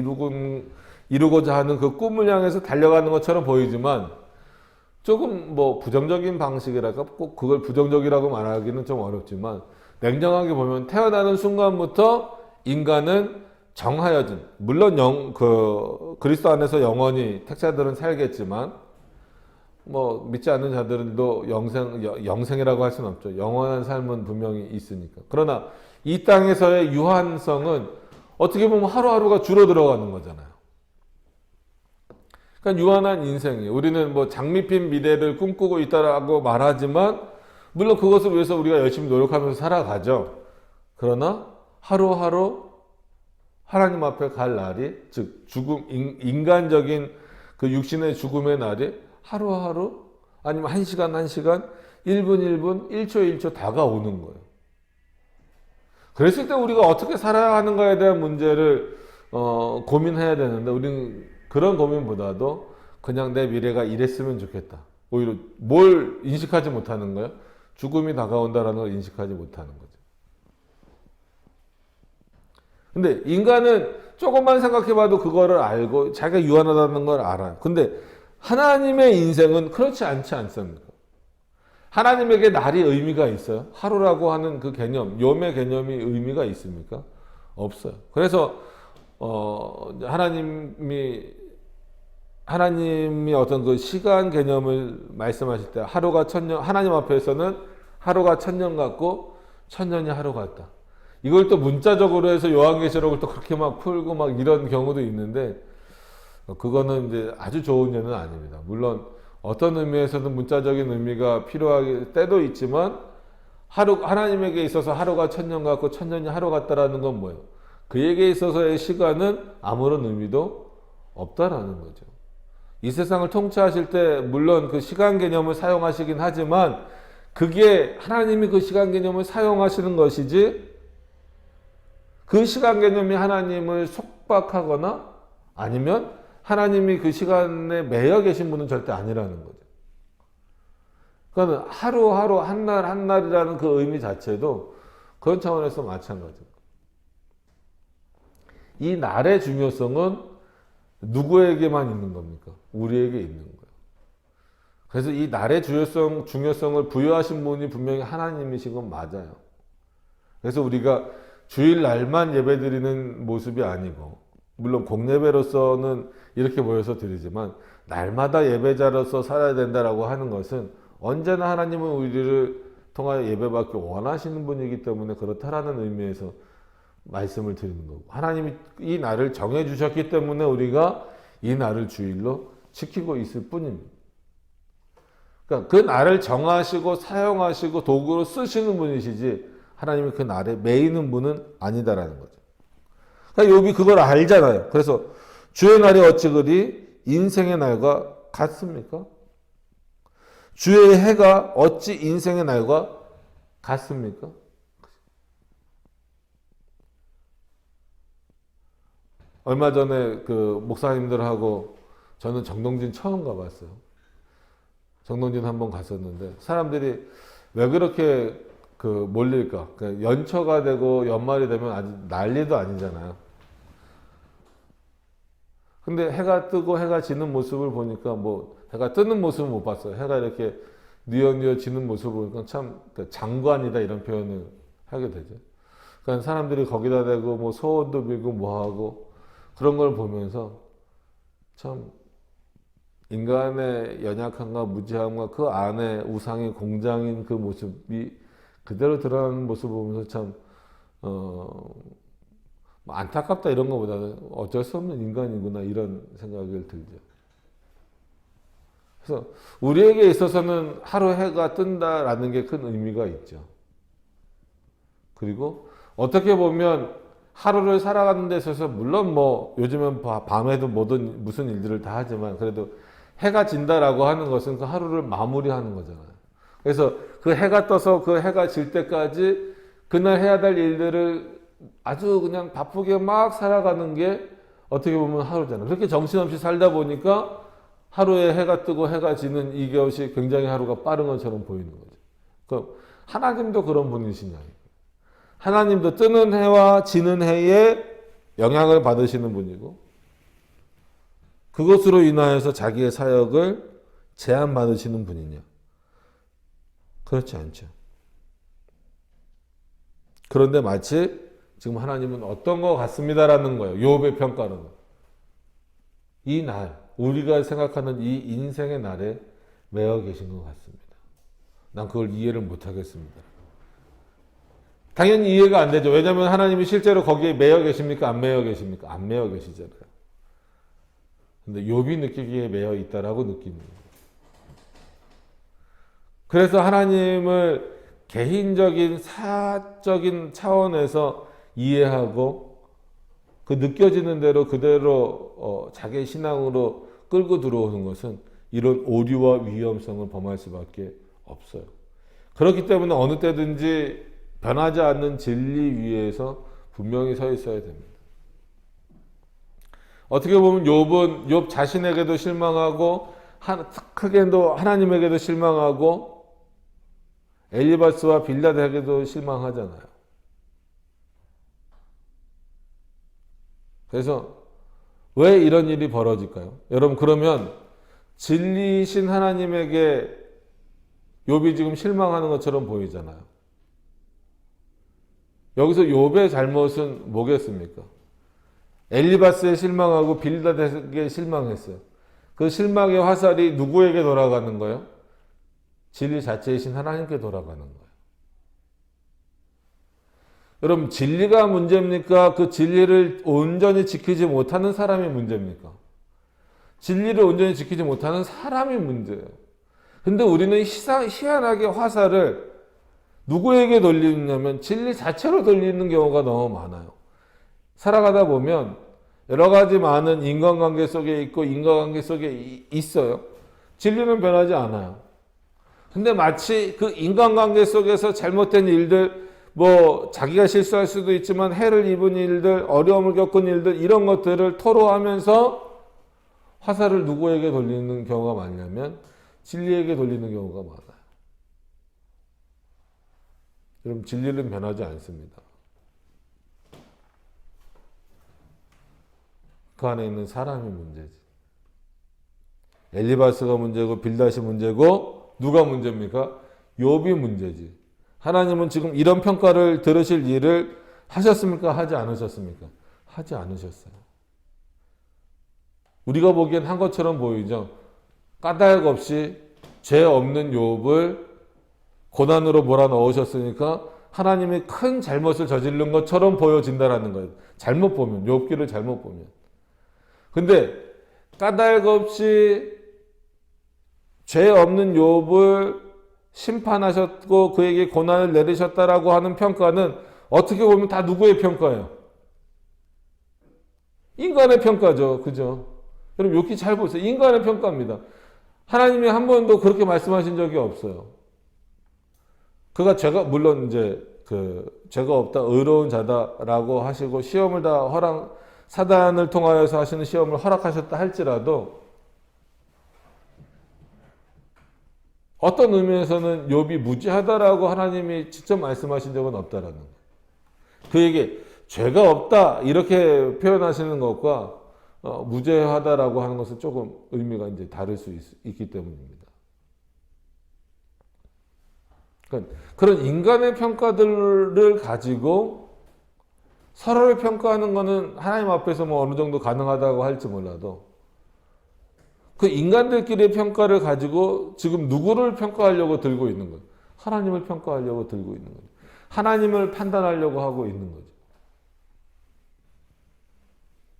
A: 이루고자 하는 그 꿈을 향해서 달려가는 것처럼 보이지만 조금 뭐 부정적인 방식이랄까, 꼭 그걸 부정적이라고 말하기는 좀 어렵지만 냉정하게 보면 태어나는 순간부터 인간은 정하여진, 물론 그리스도 안에서 영원히 택자들은 살겠지만 뭐 믿지 않는 자들도 영생이라고 할 수는 없죠. 영원한 삶은 분명히 있으니까. 그러나 이 땅에서의 유한성은 어떻게 보면 하루하루가 줄어들어가는 거잖아요. 그러니까 유한한 인생이, 우리는 뭐 장미핀 미래를 꿈꾸고 있다라고 말하지만 물론 그것을 위해서 우리가 열심히 노력하면서 살아가죠. 그러나 하루하루 하나님 앞에 갈 날이, 즉 죽음, 인간적인 그 육신의 죽음의 날이 하루하루, 아니면 1시간 1시간, 1분 1분, 1초 1초 다가오는 거예요. 그랬을 때 우리가 어떻게 살아야 하는가에 대한 문제를 고민해야 되는데 우리는 그런 고민보다도 그냥 내 미래가 이랬으면 좋겠다. 오히려 뭘 인식하지 못하는 거예요? 죽음이 다가온다는 걸 인식하지 못하는 거죠. 근데 인간은 조금만 생각해봐도 그거를 알고 자기가 유한하다는 걸 알아요. 근데 하나님의 인생은 그렇지 않지 않습니까? 하나님에게 날이 의미가 있어요? 하루라고 하는 그 개념, 욤의 개념이 의미가 있습니까? 없어요. 그래서 하나님이 어떤 그 시간 개념을 말씀하실 때 하루가 천년, 하나님 앞에서는 하루가 천년 같고 천년이 하루 같다. 이걸 또 문자적으로 해서 요한계시록을 또 그렇게 막 풀고 막 이런 경우도 있는데 그거는 이제 아주 좋은 예는 아닙니다. 물론 어떤 의미에서는 문자적인 의미가 필요할 때도 있지만 하나님에게 있어서 하루가 천년 같고 천년이 하루 같다라는 건 뭐예요? 그에게 있어서의 시간은 아무런 의미도 없다라는 거죠. 이 세상을 통치하실 때 물론 그 시간 개념을 사용하시긴 하지만 그게 하나님이 그 시간 개념을 사용하시는 것이지 그 시간 개념이 하나님을 속박하거나 아니면 하나님이 그 시간에 매여 계신 분은 절대 아니라는 거죠. 그러니까 하루하루 한날 한날이라는 그 의미 자체도 그런 차원에서 마찬가지입니다. 이 날의 중요성은 누구에게만 있는 겁니까? 우리에게 있는 거예요. 그래서 이 날의 중요성을 부여하신 분이 분명히 하나님이신 건 맞아요. 그래서 우리가 주일 날만 예배드리는 모습이 아니고 물론 공예배로서는 이렇게 모여서 드리지만 날마다 예배자로서 살아야 된다라고 하는 것은 언제나 하나님은 우리를 통하여 예배받기 원하시는 분이기 때문에 그렇다라는 의미에서 말씀을 드리는 거고 하나님이 이 날을 정해 주셨기 때문에 우리가 이 날을 주일로 지키고 있을 뿐입니다. 그러니까 그 날을 정하시고 사용하시고 도구로 쓰시는 분이시지 하나님이 그 날에 매이는 분은 아니다라는 거죠. 그러니까 욥이 그걸 알잖아요. 그래서 주의 날이 어찌 그리 인생의 날과 같습니까? 주의 해가 어찌 인생의 날과 같습니까? 얼마 전에 그 목사님들하고 저는 정동진 처음 가봤어요. 정동진 한번 갔었는데 사람들이 왜 그렇게 그 몰릴까? 그러니까 연초가 되고 연말이 되면 아주 난리도 아니잖아요. 근데 해가 뜨고 해가 지는 모습을 보니까 뭐 해가 뜨는 모습은 못 봤어요. 해가 이렇게 뉘어뉘어 지는 모습을 보니까 참 장관이다 이런 표현을 하게 되죠. 그러니까 사람들이 거기다 대고 뭐 소원도 빌고 뭐 하고 그런 걸 보면서 참 인간의 연약함과 무지함과 그 안에 우상의 공장인 그 모습이 그대로 드러나는 모습을 보면서 참 안타깝다 이런 것보다는 어쩔 수 없는 인간이구나 이런 생각을 들죠. 그래서 우리에게 있어서는 하루 해가 뜬다라는 게 큰 의미가 있죠. 그리고 어떻게 보면 하루를 살아가는 데 있어서 물론 뭐 요즘은 밤에도 무슨 일들을 다 하지만 그래도 해가 진다라고 하는 것은 그 하루를 마무리하는 거잖아요. 그래서 그 해가 떠서 그 해가 질 때까지 그날 해야 될 일들을 아주 그냥 바쁘게 막 살아가는 게 어떻게 보면 하루잖아요. 그렇게 정신없이 살다 보니까 하루에 해가 뜨고 해가 지는 이것이 굉장히 하루가 빠른 것처럼 보이는 거죠. 그럼 하나님도 그런 분이시냐. 하나님도 뜨는 해와 지는 해에 영향을 받으시는 분이고 그것으로 인하여서 자기의 사역을 제한받으시는 분이냐. 그렇지 않죠. 그런데 마치 지금 하나님은 어떤 것 같습니다라는 거예요. 욥의 평가는. 이 날, 우리가 생각하는 이 인생의 날에 매여 계신 것 같습니다. 난 그걸 이해를 못하겠습니다. 당연히 이해가 안 되죠. 왜냐하면 하나님이 실제로 거기에 매여 계십니까? 안 매여 계십니까? 안 매여 계시잖아요. 근데 욥이 느끼기에 매여 있다라고 느끼는 거예요. 그래서 하나님을 개인적인 사적인 차원에서 이해하고 그 느껴지는 대로 그대로 자기의 신앙으로 끌고 들어오는 것은 이런 오류와 위험성을 범할 수밖에 없어요. 그렇기 때문에 어느 때든지 변하지 않는 진리 위에서 분명히 서 있어야 됩니다. 어떻게 보면 욥 자신에게도 실망하고 크게도 하나님에게도 실망하고 엘리바스와 빌닷에게도 실망하잖아요. 그래서 왜 이런 일이 벌어질까요? 여러분, 그러면 진리이신 하나님에게 욥이 지금 실망하는 것처럼 보이잖아요. 여기서 욥의 잘못은 뭐겠습니까? 엘리바스에 실망하고 빌닷에게 실망했어요. 그 실망의 화살이 누구에게 돌아가는 거예요? 진리 자체이신 하나님께 돌아가는 거예요. 여러분, 진리가 문제입니까? 그 진리를 온전히 지키지 못하는 사람이 문제입니까? 진리를 온전히 지키지 못하는 사람이 문제예요. 근데 우리는 희한하게 화살을 누구에게 돌리냐면 진리 자체로 돌리는 경우가 너무 많아요. 살아가다 보면 여러 가지 많은 인간관계 속에 있고 인간관계 속에 있어요. 진리는 변하지 않아요. 근데 마치 그 인간관계 속에서 잘못된 일들, 뭐 자기가 실수할 수도 있지만 해를 입은 일들, 어려움을 겪은 일들, 이런 것들을 토로하면서 화살을 누구에게 돌리는 경우가 많냐면 진리에게 돌리는 경우가 많아요. 여러분, 진리는 변하지 않습니다. 그 안에 있는 사람이 문제지. 엘리바스가 문제고 빌닷이 문제고 누가 문제입니까? 욥이 문제지. 하나님은 지금 이런 평가를 들으실 일을 하셨습니까? 하지 않으셨습니까? 하지 않으셨어요. 우리가 보기엔 한 것처럼 보이죠. 까닭 없이 죄 없는 욥을 고난으로 몰아넣으셨으니까 하나님이 큰 잘못을 저지른 것처럼 보여진다라는 거예요. 잘못 보면, 욥기를 잘못 보면. 근데 까닭 없이 죄 없는 욥을 심판하셨고 그에게 고난을 내리셨다라고 하는 평가는 어떻게 보면 다 누구의 평가예요? 인간의 평가죠. 그죠? 여러분, 욥기 잘 보세요. 인간의 평가입니다. 하나님이 한 번도 그렇게 말씀하신 적이 없어요. 그가 물론 이제 죄가 없다, 의로운 자다라고 하시고 시험을 다 사단을 통하여서 하시는 시험을 허락하셨다 할지라도 어떤 의미에서는 욥이 무지하다라고 하나님이 직접 말씀하신 적은 없다라는 거예요. 그에게 죄가 없다 이렇게 표현하시는 것과 무죄하다라고 하는 것은 조금 의미가 이제 다를 수 있기 때문입니다. 그러니까 그런 인간의 평가들을 가지고 서로를 평가하는 것은 하나님 앞에서 뭐 어느 정도 가능하다고 할지 몰라도 그 인간들끼리의 평가를 가지고 지금 누구를 평가하려고 들고 있는 거예요? 하나님을 평가하려고 들고 있는 거죠. 하나님을 판단하려고 하고 있는 거죠.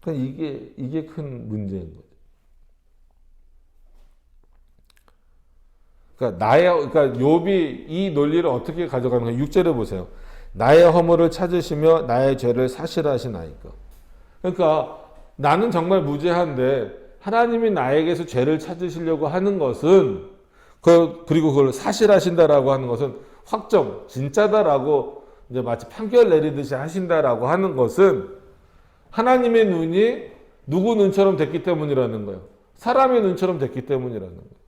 A: 그러니까 이게 큰 문제인 거죠. 그러니까 욥이 이 논리를 어떻게 가져가는가? 6절에 보세요. 나의 허물을 찾으시며 나의 죄를 사실하시나이까. 그러니까 나는 정말 무죄한데 하나님이 나에게서 죄를 찾으시려고 하는 것은 그리고 그걸 사실하신다라고 하는 것은 확정, 진짜다라고 이제 마치 판결 내리듯이 하신다라고 하는 것은 하나님의 눈이 누구 눈처럼 됐기 때문이라는 거예요. 사람의 눈처럼 됐기 때문이라는 거예요.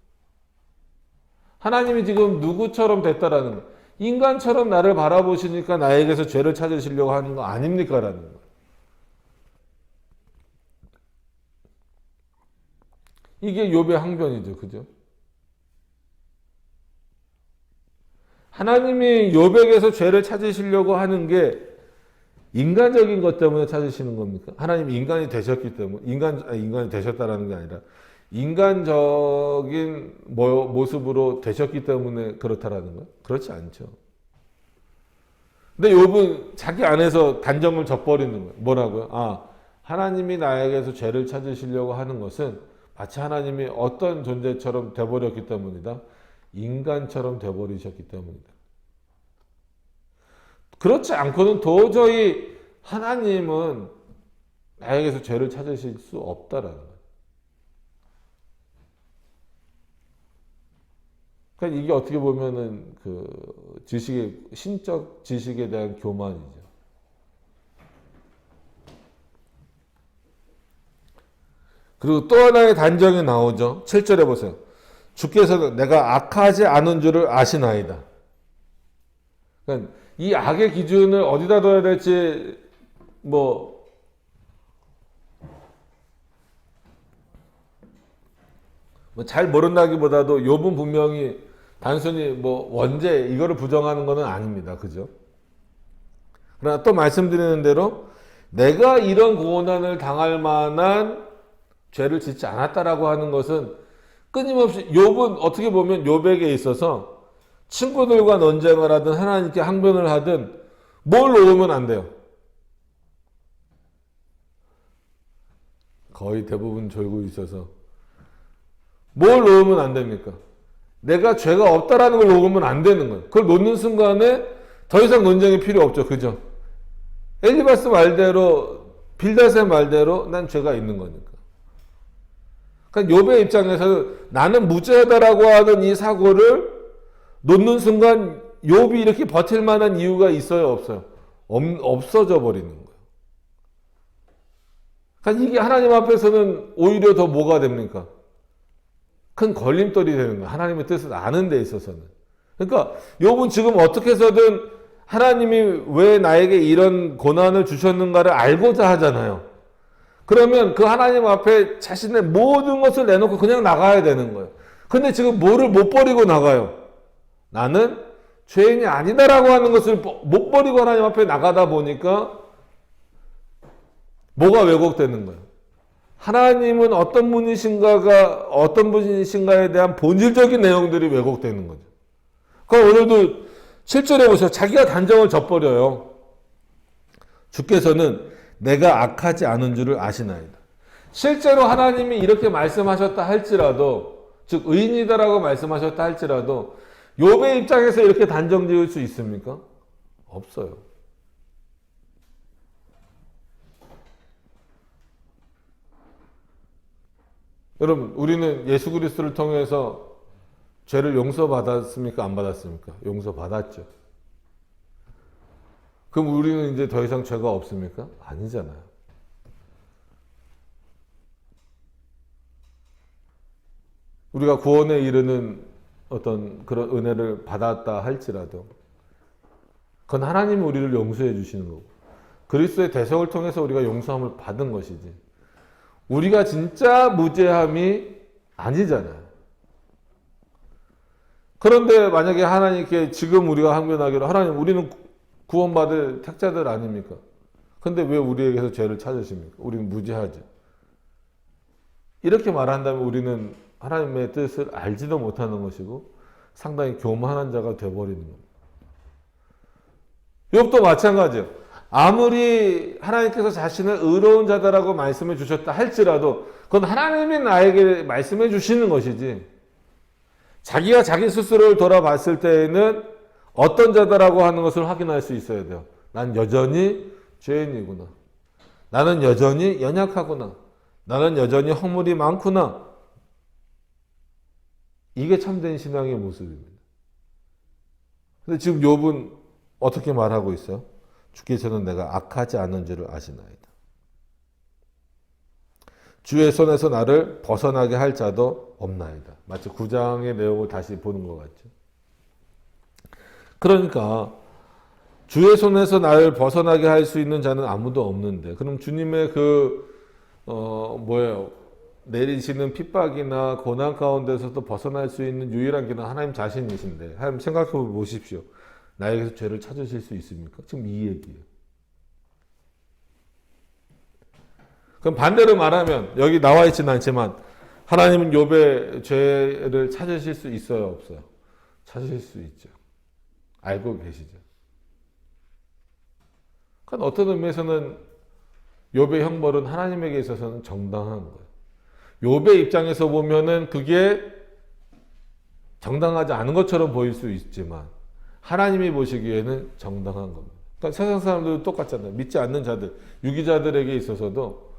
A: 하나님이 지금 누구처럼 됐다라는 거예요. 인간처럼 나를 바라보시니까 나에게서 죄를 찾으시려고 하는 거 아닙니까? 라는 거예요. 이게 욥의 항변이죠. 그죠? 하나님이 욥에게서 죄를 찾으시려고 하는 게 인간적인 것 때문에 찾으시는 겁니까? 하나님이 인간이 되셨기 때문에, 인간이 되셨다라는 게 아니라 인간적인 모습으로 되셨기 때문에 그렇다라는 거예요? 그렇지 않죠. 근데 욥은 자기 안에서 단정을 져버리는 거예요. 뭐라고요? 하나님이 나에게서 죄를 찾으시려고 하는 것은 마치 하나님이 어떤 존재처럼 돼버렸기 때문이다. 인간처럼 돼버리셨기 때문이다. 그렇지 않고는 도저히 하나님은 나에게서 죄를 찾으실 수 없다라는 거예요. 그러니까 이게 어떻게 보면은 신적 지식에 대한 교만이죠. 그리고 또 하나의 단정이 나오죠. 7절에 보세요. 주께서는 내가 악하지 않은 줄을 아시나이다. 그러니까 이 악의 기준을 어디다 둬야 될지 잘 모른다기보다도 욥은 분명히 단순히 뭐 원죄 이거를 부정하는 것은 아닙니다. 그죠? 그러나 또 말씀드리는 대로 내가 이런 고난을 당할 만한 죄를 짓지 않았다라고 하는 것은 끊임없이 욥은 어떻게 보면 욥에게 있어서 친구들과 논쟁을 하든 하나님께 항변을 하든 뭘 놓으면 안 돼요. 거의 대부분 졸고 있어서 뭘 놓으면 안 됩니까? 내가 죄가 없다라는 걸 놓으면 안 되는 거예요. 그걸 놓는 순간에 더 이상 논쟁이 필요 없죠. 그죠? 엘리바스 말대로 빌닷의 말대로 난 죄가 있는 거니까. 그러니까 욥의 입장에서 나는 무죄하다라고 하는 이 사고를 놓는 순간 욥이 이렇게 버틸 만한 이유가 있어요, 없어요? 없어져 버리는 거예요. 그러니까 이게 하나님 앞에서는 오히려 더 뭐가 됩니까? 큰 걸림돌이 되는 거예요. 하나님의 뜻을 아는 데 있어서는. 그러니까 욥은 지금 어떻게 해서든 하나님이 왜 나에게 이런 고난을 주셨는가를 알고자 하잖아요. 그러면 그 하나님 앞에 자신의 모든 것을 내놓고 그냥 나가야 되는 거예요. 근데 지금 뭐를 못 버리고 나가요? 나는 죄인이 아니다라고 하는 것을 못 버리고 하나님 앞에 나가다 보니까 뭐가 왜곡되는 거예요? 하나님은 어떤 분이신가에 대한 본질적인 내용들이 왜곡되는 거죠. 그럼 오늘도 7절에 보세요. 자기가 단정을 져버려요. 주께서는 내가 악하지 않은 줄을 아시나이다. 실제로 하나님이 이렇게 말씀하셨다 할지라도, 즉 의인이다라고 말씀하셨다 할지라도 욥의 입장에서 이렇게 단정 지을 수 있습니까? 없어요. 여러분, 우리는 예수 그리스도를 통해서 죄를 용서받았습니까? 안 받았습니까? 용서받았죠. 그럼 우리는 이제 더 이상 죄가 없습니까? 아니잖아요. 우리가 구원에 이르는 어떤 그런 은혜를 받았다 할지라도 그건 하나님이 우리를 용서해 주시는 거고 그리스도의 대속을 통해서 우리가 용서함을 받은 것이지 우리가 진짜 무죄함이 아니잖아요. 그런데 만약에 하나님께 지금 우리가 항변하기로 하나님 우리는 구원받을 택자들 아닙니까? 근데 왜 우리에게서 죄를 찾으십니까? 우리는 무죄하죠. 이렇게 말한다면 우리는 하나님의 뜻을 알지도 못하는 것이고 상당히 교만한 자가 되어버리는 겁니다. 욥도 마찬가지예요. 아무리 하나님께서 자신을 의로운 자다라고 말씀해 주셨다 할지라도 그건 하나님이 나에게 말씀해 주시는 것이지 자기가 자기 스스로를 돌아봤을 때에는 어떤 자다라고 하는 것을 확인할 수 있어야 돼요. 난 여전히 죄인이구나. 나는 여전히 연약하구나. 나는 여전히 허물이 많구나. 이게 참된 신앙의 모습입니다. 근데 지금 욥은 어떻게 말하고 있어요? 주께서는 내가 악하지 않은 줄을 아시나이다. 주의 손에서 나를 벗어나게 할 자도 없나이다. 마치 9장의 내용을 다시 보는 것 같죠. 그러니까 주의 손에서 나를 벗어나게 할 수 있는 자는 아무도 없는데 그럼 주님의 내리시는 핍박이나 고난 가운데서도 벗어날 수 있는 유일한 길은 하나님 자신이신데 하나님 생각해 보십시오. 나에게서 죄를 찾으실 수 있습니까? 지금 이 얘기예요. 그럼 반대로 말하면 여기 나와 있지는 않지만 하나님은 욥의 죄를 찾으실 수 있어요? 없어요? 찾으실 수 있죠. 알고 계시죠. 그러니까 어떤 의미에서는 욥의 형벌은 하나님에게 있어서는 정당한 거예요. 욥의 입장에서 보면은 그게 정당하지 않은 것처럼 보일 수 있지만 하나님이 보시기에는 정당한 겁니다. 그러니까 세상 사람들도 똑같잖아요. 믿지 않는 자들, 유기자들에게 있어서도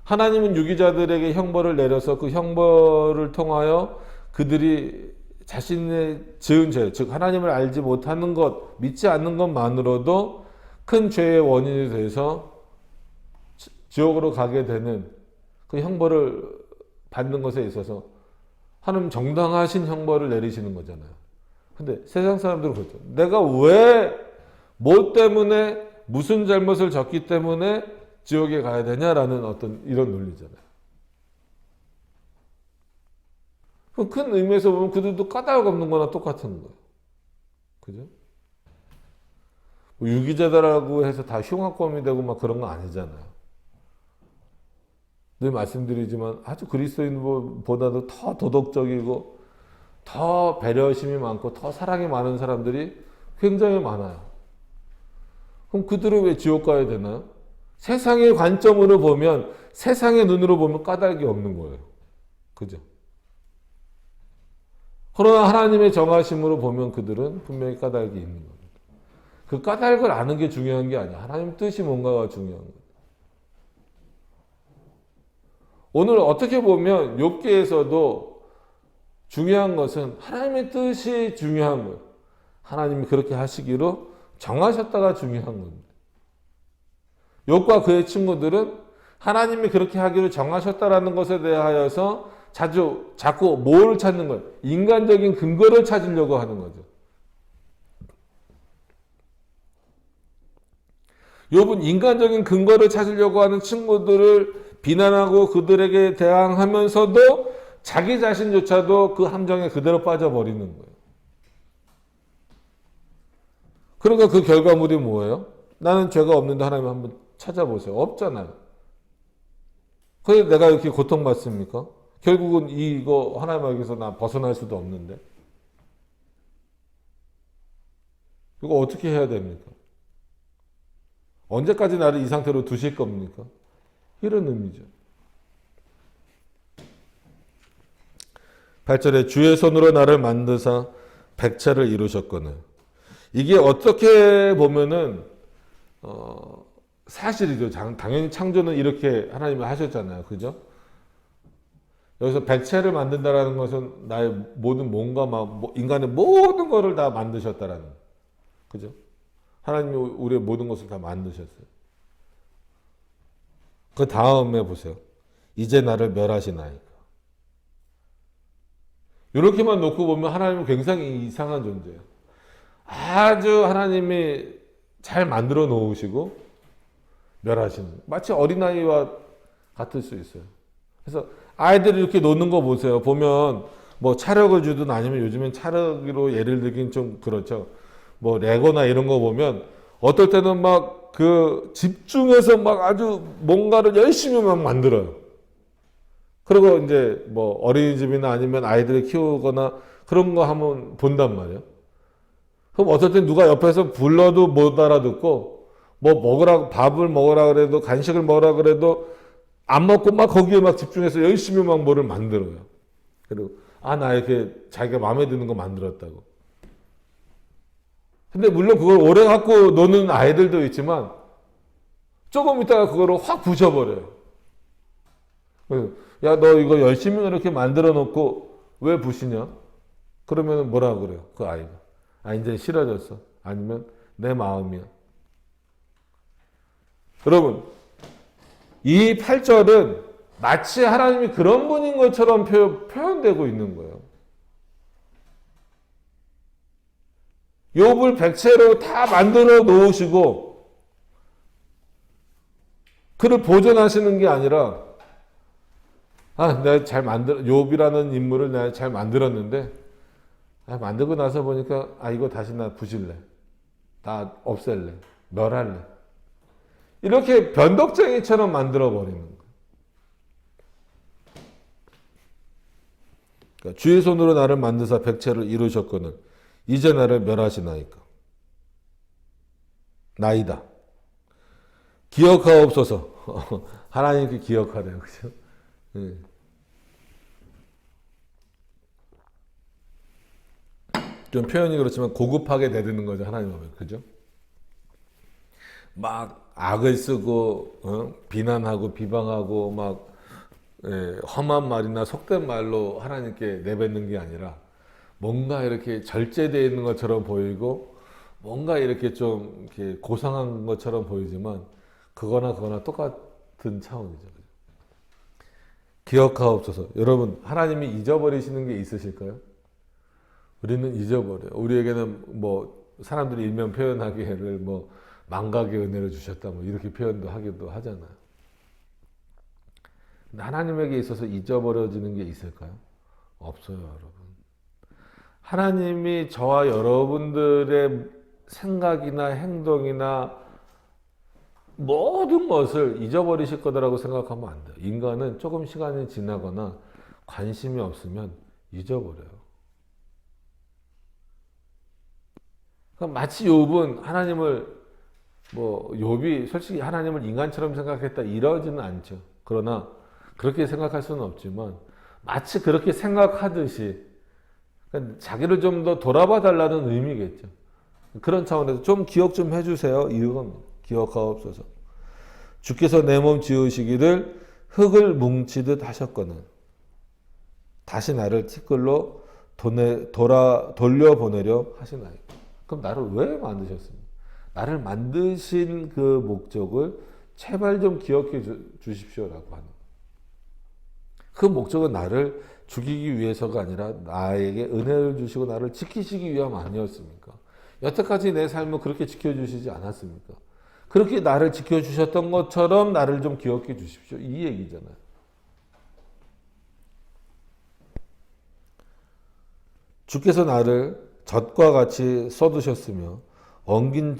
A: 하나님은 유기자들에게 형벌을 내려서 그 형벌을 통하여 그들이 자신의 지은 죄, 즉 하나님을 알지 못하는 것, 믿지 않는 것만으로도 큰 죄의 원인이 돼서 지옥으로 가게 되는 그 형벌을 받는 것에 있어서 하나님 정당하신 형벌을 내리시는 거잖아요. 근데 세상 사람들은 그렇죠. 내가 뭐 때문에 무슨 잘못을 졌기 때문에 지옥에 가야 되냐라는 어떤 이런 논리잖아요. 그럼 큰 의미에서 보면 그들도 까닭 없는 거나 똑같은 거예요. 그죠? 뭐 유기자다라고 해서 다 흉악범이 되고 막 그런 거 아니잖아요. 늘 말씀드리지만 아주 그리스도인보다도 더 도덕적이고 더 배려심이 많고 더 사랑이 많은 사람들이 굉장히 많아요. 그럼 그들은 왜 지옥 가야 되나요? 세상의 관점으로 보면, 세상의 눈으로 보면 까닭이 없는 거예요. 그죠? 그러나 하나님의 정하심으로 보면 그들은 분명히 까닭이 있는 겁니다. 그 까닭을 아는 게 중요한 게 아니야. 하나님 뜻이 뭔가가 중요한 거예요. 오늘 어떻게 보면 욥기에서도 중요한 것은 하나님의 뜻이 중요한 거예요. 하나님이 그렇게 하시기로 정하셨다가 중요한 겁니다. 욥과 그의 친구들은 하나님이 그렇게 하기로 정하셨다라는 것에 대하여서 자꾸 뭘 찾는 거예요? 인간적인 근거를 찾으려고 하는 거죠. 욥은 인간적인 근거를 찾으려고 하는 친구들을 비난하고 그들에게 대항하면서도 자기 자신조차도 그 함정에 그대로 빠져버리는 거예요. 그러니까 그 결과물이 뭐예요? 나는 죄가 없는데 하나님 한번 찾아보세요. 없잖아요. 그래서 내가 이렇게 고통받습니까? 결국은 이거 하나님에게서 나 벗어날 수도 없는데. 이거 어떻게 해야 됩니까? 언제까지 나를 이 상태로 두실 겁니까? 이런 의미죠. 8절에 주의 손으로 나를 만드사 백체를 이루셨거늘. 이게 어떻게 보면은 사실이죠. 당연히 창조는 이렇게 하나님이 하셨잖아요. 그죠? 여기서 백체를 만든다라는 것은 나의 모든 몸과 인간의 모든 것을 다 만드셨다라는. 그죠? 하나님이 우리의 모든 것을 다 만드셨어요. 그 다음에 보세요. 이제 나를 멸하시나이까. 이렇게만 놓고 보면 하나님은 굉장히 이상한 존재예요. 아주 하나님이 잘 만들어 놓으시고 멸하시는, 마치 어린아이와 같을 수 있어요. 그래서 아이들이 이렇게 노는 거 보세요. 보면 뭐 차력을 주든 아니면 요즘엔 차력으로 예를 들긴 좀 그렇죠. 뭐 레고나 이런 거 보면 어떨 때는 막 그 집중해서 막 아주 뭔가를 열심히 막 만들어요. 그리고 이제 뭐 어린이집이나 아니면 아이들을 키우거나 그런 거 하면 본단 말이에요. 그럼 어떨 땐 누가 옆에서 불러도 못 알아듣고 뭐 밥을 먹으라 그래도 간식을 먹으라 그래도 안 먹고 막 거기에 막 집중해서 열심히 막 뭐를 만들어요. 그리고 나 이렇게 자기가 마음에 드는 거 만들었다고. 근데 물론 그걸 오래 갖고 노는 아이들도 있지만 조금 있다가 그거를 확 부셔버려요. 야, 너 이거 열심히 이렇게 만들어 놓고 왜 부시냐? 그러면 뭐라 그래요? 그 아이가. 이제 싫어졌어. 아니면 내 마음이야. 여러분, 이 8절은 마치 하나님이 그런 분인 것처럼 표현되고 있는 거예요. 욥을 백체로 다 만들어 놓으시고 그를 보존하시는 게 아니라 내가 욥이라는 인물을 내가 잘 만들었는데 만들고 나서 보니까 이거 다시 나 부실래, 다 없앨래, 멸할래, 이렇게 변덕쟁이처럼 만들어 버리는 거예요. 그러니까 주의 손으로 나를 만드사 백체를 이루셨거늘 이제 나를 멸하시나이까. 나이다. 기억하옵소서. 하나님께 기억하래요. 그죠? 네. 좀 표현이 그렇지만 고급하게 대드는 거죠. 하나님 앞에. 그죠? 막 악을 쓰고 비난하고 비방하고 막 험한 말이나 속된 말로 하나님께 내뱉는 게 아니라 뭔가 이렇게 절제되어 있는 것처럼 보이고 뭔가 이렇게 좀 이렇게 고상한 것처럼 보이지만 그거나 똑같은 차원이죠. 기억하옵소서. 여러분, 하나님이 잊어버리시는 게 있으실까요? 우리는 잊어버려요. 우리에게는 뭐 사람들이 일면 표현하기를 뭐 망각의 은혜를 주셨다 뭐 이렇게 표현도 하기도 하잖아요. 근데 하나님에게 있어서 잊어버려지는 게 있을까요? 없어요, 여러분. 하나님이 저와 여러분들의 생각이나 행동이나 모든 것을 잊어버리실 거다라고 생각하면 안 돼요. 인간은 조금 시간이 지나거나 관심이 없으면 잊어버려요. 그러니까 마치 욥은 하나님을 욥이 솔직히 하나님을 인간처럼 생각했다 이러지는 않죠. 그러나 그렇게 생각할 수는 없지만 마치 그렇게 생각하듯이 그러니까 자기를 좀 더 돌아봐 달라는 의미겠죠. 그런 차원에서 좀 기억 좀 해주세요. 이겁니다. 기억하옵소서. 주께서 내 몸 지으시기를 흙을 뭉치듯 하셨거늘 다시 나를 티끌로 돌려보내려 하시나이까. 그럼 나를 왜 만드셨습니까? 나를 만드신 그 목적을 제발 좀 기억해 주십시오라고 하는 거예요. 그 목적은 나를 죽이기 위해서가 아니라 나에게 은혜를 주시고 나를 지키시기 위함 아니었습니까? 여태까지 내 삶을 그렇게 지켜주시지 않았습니까? 그렇게 나를 지켜주셨던 것처럼 나를 좀 기억해 주십시오. 이 얘기잖아요. 주께서 나를 젖과 같이 써두셨으며 엉긴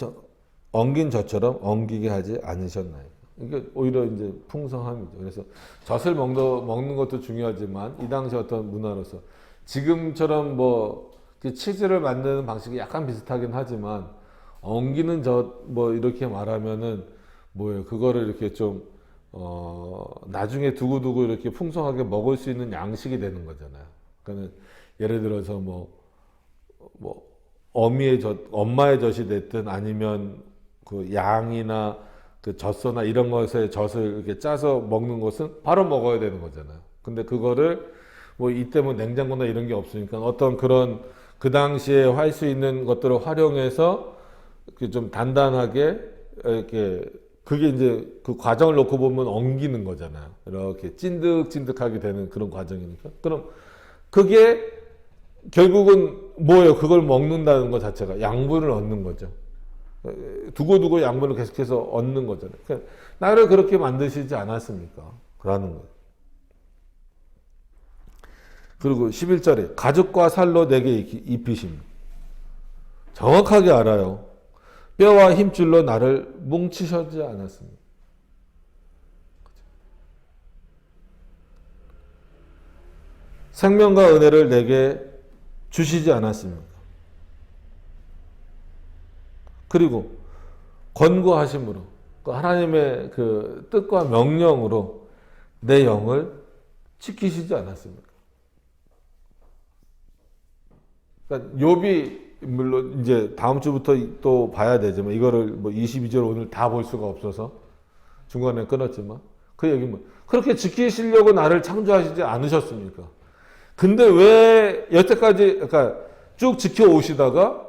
A: 젖처럼 엉기게 하지 않으셨나요? 그러니까 오히려 이제 풍성함이죠. 그래서 젖을 먹는 것도 중요하지만 이 당시 어떤 문화로서 지금처럼 치즈를 만드는 방식이 약간 비슷하긴 하지만 엉기는 젖 이렇게 말하면은 뭐예요? 그거를 이렇게 좀 나중에 두고두고 이렇게 풍성하게 먹을 수 있는 양식이 되는 거잖아요. 그러니까 예를 들어서 어미의 젖, 엄마의 젖이 됐든 아니면 그 양이나 그 젖소나 이런 것에 젖을 이렇게 짜서 먹는 것은 바로 먹어야 되는 거잖아요. 근데 그거를 이때 냉장고나 이런 게 없으니까 어떤 그런 그 당시에 할 수 있는 것들을 활용해서 좀 단단하게 이렇게 그게 이제 그 과정을 놓고 보면 엉기는 거잖아요. 이렇게 찐득찐득하게 되는 그런 과정이니까. 그럼 그게 결국은 뭐예요? 그걸 먹는다는 것 자체가 양분을 얻는 거죠. 두고두고 양분을 계속해서 얻는 거잖아요. 그러니까 나를 그렇게 만드시지 않았습니까? 그러는 거예요. 그리고 11절에 가죽과 살로 내게 입히심. 정확하게 알아요. 뼈와 힘줄로 나를 뭉치셨지 않았습니까? 생명과 은혜를 내게 주시지 않았습니까? 그리고 권고하심으로 하나님의 그 뜻과 명령으로 내 영을 지키시지 않았습니까? 그러니까 욥이 물론 이제 다음 주부터 또 봐야 되지만 이거를 22절 오늘 다 볼 수가 없어서 중간에 끊었지만 그 얘기는 그렇게 지키시려고 나를 창조하시지 않으셨습니까? 근데 왜 여태까지 그러니까 쭉 지켜오시다가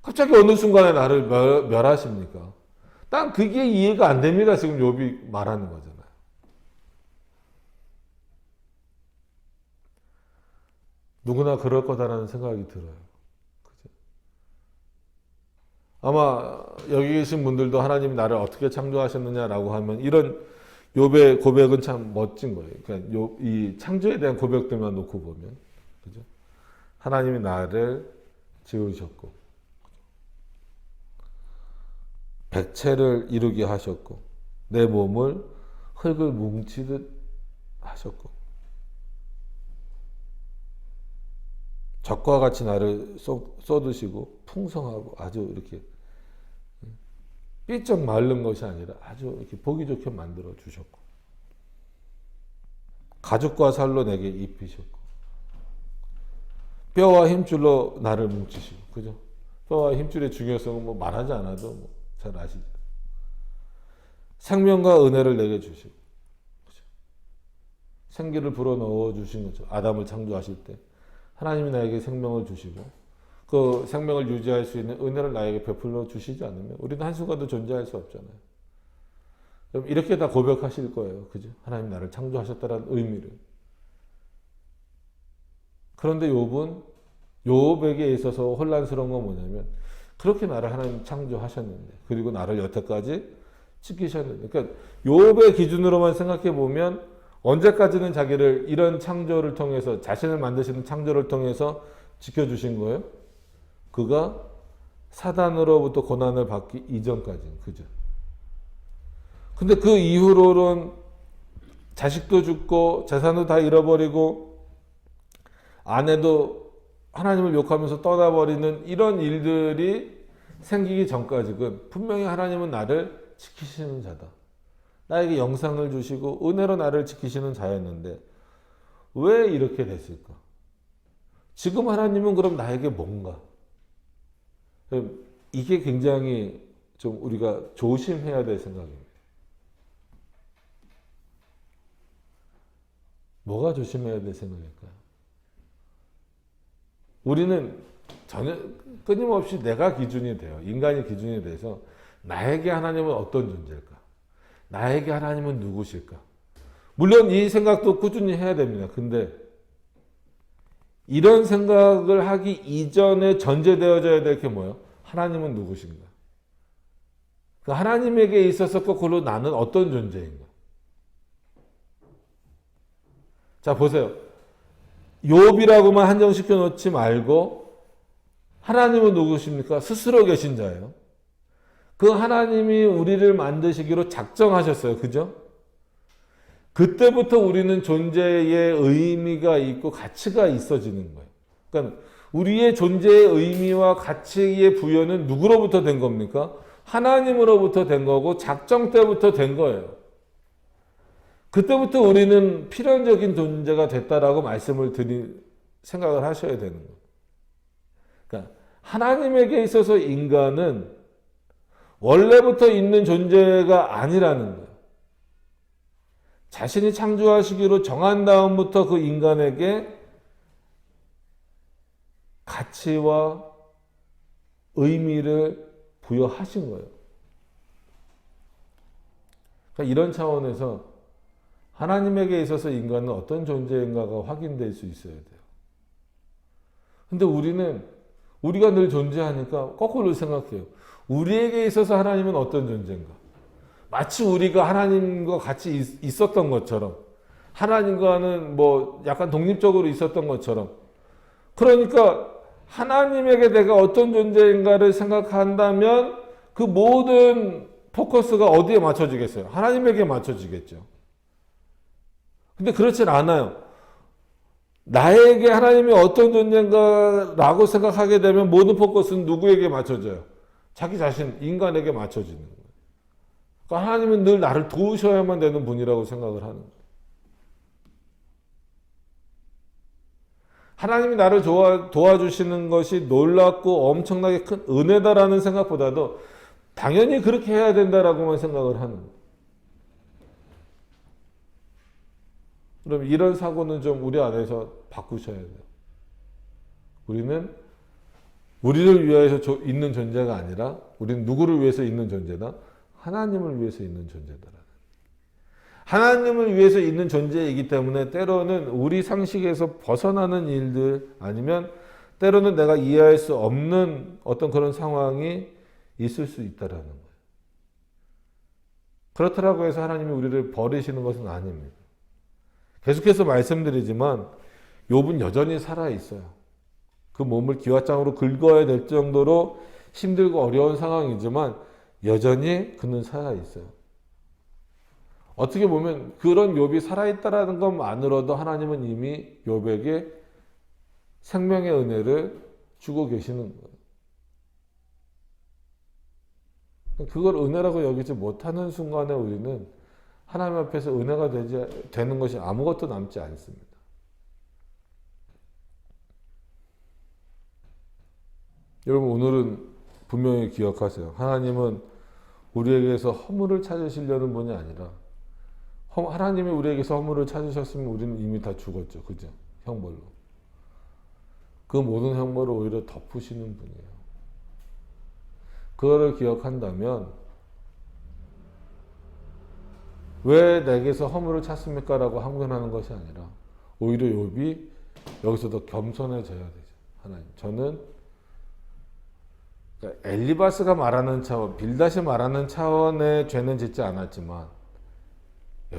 A: 갑자기 어느 순간에 나를 멸하십니까? 딱 그게 이해가 안 됩니다. 지금 욥이 말하는 거잖아요. 누구나 그럴 거다라는 생각이 들어요. 그죠? 아마 여기 계신 분들도 하나님이 나를 어떻게 창조하셨느냐라고 하면 이런 욥의 고백은 참 멋진 거예요. 그러니까 이 창조에 대한 고백들만 놓고 보면, 그죠? 하나님이 나를 지으셨고, 백체를 이루게 하셨고, 내 몸을 흙을 뭉치듯 하셨고, 적과 같이 나를 쏟으시고 풍성하고 아주 이렇게 삐쩍 마른 것이 아니라 아주 이렇게 보기 좋게 만들어 주셨고, 가죽과 살로 내게 입히셨고, 뼈와 힘줄로 나를 뭉치시고, 그죠? 뼈와 힘줄의 중요성은 말하지 않아도 잘 아시죠? 생명과 은혜를 내게 주시고, 그죠? 생기를 불어 넣어 주신 거죠. 아담을 창조하실 때 하나님이 나에게 생명을 주시고 그 생명을 유지할 수 있는 은혜를 나에게 베풀어 주시지 않으면 우리는 한순간도 존재할 수 없잖아요. 그럼 이렇게 다 고백하실 거예요. 그죠? 하나님 나를 창조하셨다는 의미를. 그런데 욥에게 있어서 혼란스러운 건 뭐냐면 그렇게 나를 하나님 창조하셨는데 그리고 나를 여태까지 지키셨는데 그러니까 욥의 기준으로만 생각해 보면 언제까지는 자기를 이런 창조를 통해서, 자신을 만드시는 창조를 통해서 지켜주신 거예요? 그가 사단으로부터 고난을 받기 이전까지는. 그죠? 근데 그 이후로는 자식도 죽고 재산도 다 잃어버리고 아내도 하나님을 욕하면서 떠나버리는 이런 일들이 생기기 전까지는 분명히 하나님은 나를 지키시는 자다. 나에게 영상을 주시고 은혜로 나를 지키시는 자였는데 왜 이렇게 됐을까? 지금 하나님은 그럼 나에게 뭔가? 이게 굉장히 좀 우리가 조심해야 될 생각입니다. 뭐가 조심해야 될 생각일까요? 우리는 전혀 끊임없이 내가 기준이 돼요. 인간이 기준이 돼서 나에게 하나님은 어떤 존재일까? 나에게 하나님은 누구실까? 물론 이 생각도 꾸준히 해야 됩니다. 근데 이런 생각을 하기 이전에 전제되어져야 될 게 뭐예요? 하나님은 누구신가? 그 하나님에게 있어서 거꾸로 나는 어떤 존재인가? 자, 보세요. 욥이라고만 한정시켜 놓지 말고 하나님은 누구십니까? 스스로 계신 자예요. 그 하나님이 우리를 만드시기로 작정하셨어요. 그죠? 그때부터 우리는 존재의 의미가 있고 가치가 있어지는 거예요. 그러니까 우리의 존재의 의미와 가치의 부여는 누구로부터 된 겁니까? 하나님으로부터 된 거고 작정 때부터 된 거예요. 그때부터 우리는 필연적인 존재가 됐다라고 말씀을 생각을 하셔야 되는 거예요. 그러니까 하나님에게 있어서 인간은 원래부터 있는 존재가 아니라는 거예요. 자신이 창조하시기로 정한 다음부터 그 인간에게 가치와 의미를 부여하신 거예요. 그러니까 이런 차원에서 하나님에게 있어서 인간은 어떤 존재인가가 확인될 수 있어야 돼요. 근데 우리가 늘 존재하니까 거꾸로 생각해요. 우리에게 있어서 하나님은 어떤 존재인가? 마치 우리가 하나님과 같이 있었던 것처럼, 하나님과는 뭐 약간 독립적으로 있었던 것처럼. 그러니까 하나님에게 내가 어떤 존재인가를 생각한다면 그 모든 포커스가 어디에 맞춰지겠어요? 하나님에게 맞춰지겠죠. 근데 그렇진 않아요. 나에게 하나님이 어떤 존재인가라고 생각하게 되면 모든 포커스는 누구에게 맞춰져요? 자기 자신, 인간에게 맞춰지는 거예요. 그러니까 하나님은 늘 나를 도우셔야만 되는 분이라고 생각을 하는 거예요. 하나님이 나를 도와주시는 것이 놀랍고 엄청나게 큰 은혜다라는 생각보다도 당연히 그렇게 해야 된다라고만 생각을 하는 거예요. 그럼 이런 사고는 좀 우리 안에서 바꾸셔야 돼요. 우리는 우리를 위해서 있는 존재가 아니라 우리는 누구를 위해서 있는 존재다? 하나님을 위해서 있는 존재다. 하나님을 위해서 있는 존재이기 때문에 때로는 우리 상식에서 벗어나는 일들 아니면 때로는 내가 이해할 수 없는 어떤 그런 상황이 있을 수 있다라는 거예요. 그렇다고 해서 하나님이 우리를 버리시는 것은 아닙니다. 계속해서 말씀드리지만 욥은 여전히 살아있어요. 그 몸을 기왓장으로 긁어야 될 정도로 힘들고 어려운 상황이지만 여전히 그는 살아있어요. 어떻게 보면 그런 욥이 살아있다라는 것만으로도 하나님은 이미 욥에게 생명의 은혜를 주고 계시는 거예요. 그걸 은혜라고 여기지 못하는 순간에 우리는 하나님 앞에서 은혜가 되는 것이 아무것도 남지 않습니다. 여러분 오늘은 분명히 기억하세요. 하나님은 우리에게서 허물을 찾으시려는 분이 아니라 하나님이 우리에게서 허물을 찾으셨으면 우리는 이미 다 죽었죠. 그죠? 형벌로. 그 모든 형벌을 오히려 덮으시는 분이에요. 그거를 기억한다면 왜 내게서 허물을 찾습니까? 라고 항변하는 것이 아니라 오히려 욥이 여기서 더 겸손해져야 되죠. 하나님, 저는 그러니까 엘리바스가 말하는 차원, 빌닷이 말하는 차원의 죄는 짓지 않았지만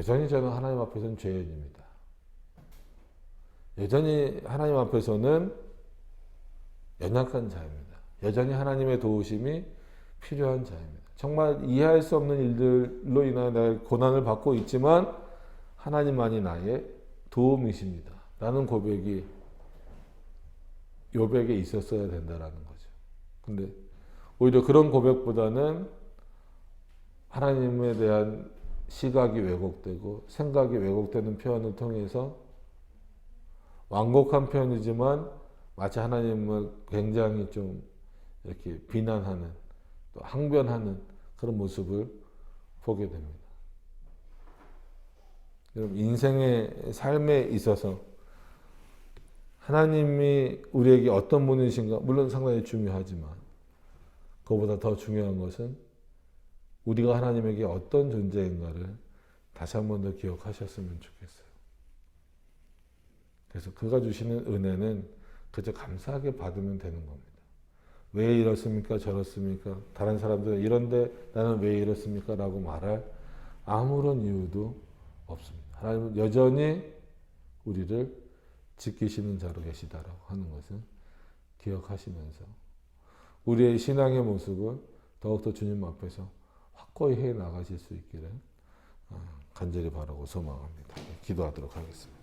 A: 여전히 저는 하나님 앞에서는 죄인입니다. 여전히 하나님 앞에서는 연약한 자입니다. 여전히 하나님의 도우심이 필요한 자입니다. 정말 이해할 수 없는 일들로 인하여 내가 고난을 받고 있지만 하나님만이 나의 도움이십니다. 라는 고백이 욥에게 있었어야 된다라는 거죠. 근데 오히려 그런 고백보다는 하나님에 대한 시각이 왜곡되고 생각이 왜곡되는 표현을 통해서 완곡한 표현이지만 마치 하나님을 굉장히 좀 이렇게 비난하는 또 항변하는 그런 모습을 보게 됩니다. 여러분, 인생의 삶에 있어서 하나님이 우리에게 어떤 분이신가 물론 상당히 중요하지만 그보다 더 중요한 것은 우리가 하나님에게 어떤 존재인가를 다시 한 번 더 기억하셨으면 좋겠어요. 그래서 그가 주시는 은혜는 그저 감사하게 받으면 되는 겁니다. 왜 이렇습니까? 저렇습니까? 다른 사람들은 이런데 나는 왜 이렇습니까? 라고 말할 아무런 이유도 없습니다. 하나님은 여전히 우리를 지키시는 자로 계시다라고 하는 것을 기억하시면서 우리의 신앙의 모습을 더욱더 주님 앞에서 확고히 해 나가실 수 있기를 간절히 바라고 소망합니다. 기도하도록 하겠습니다.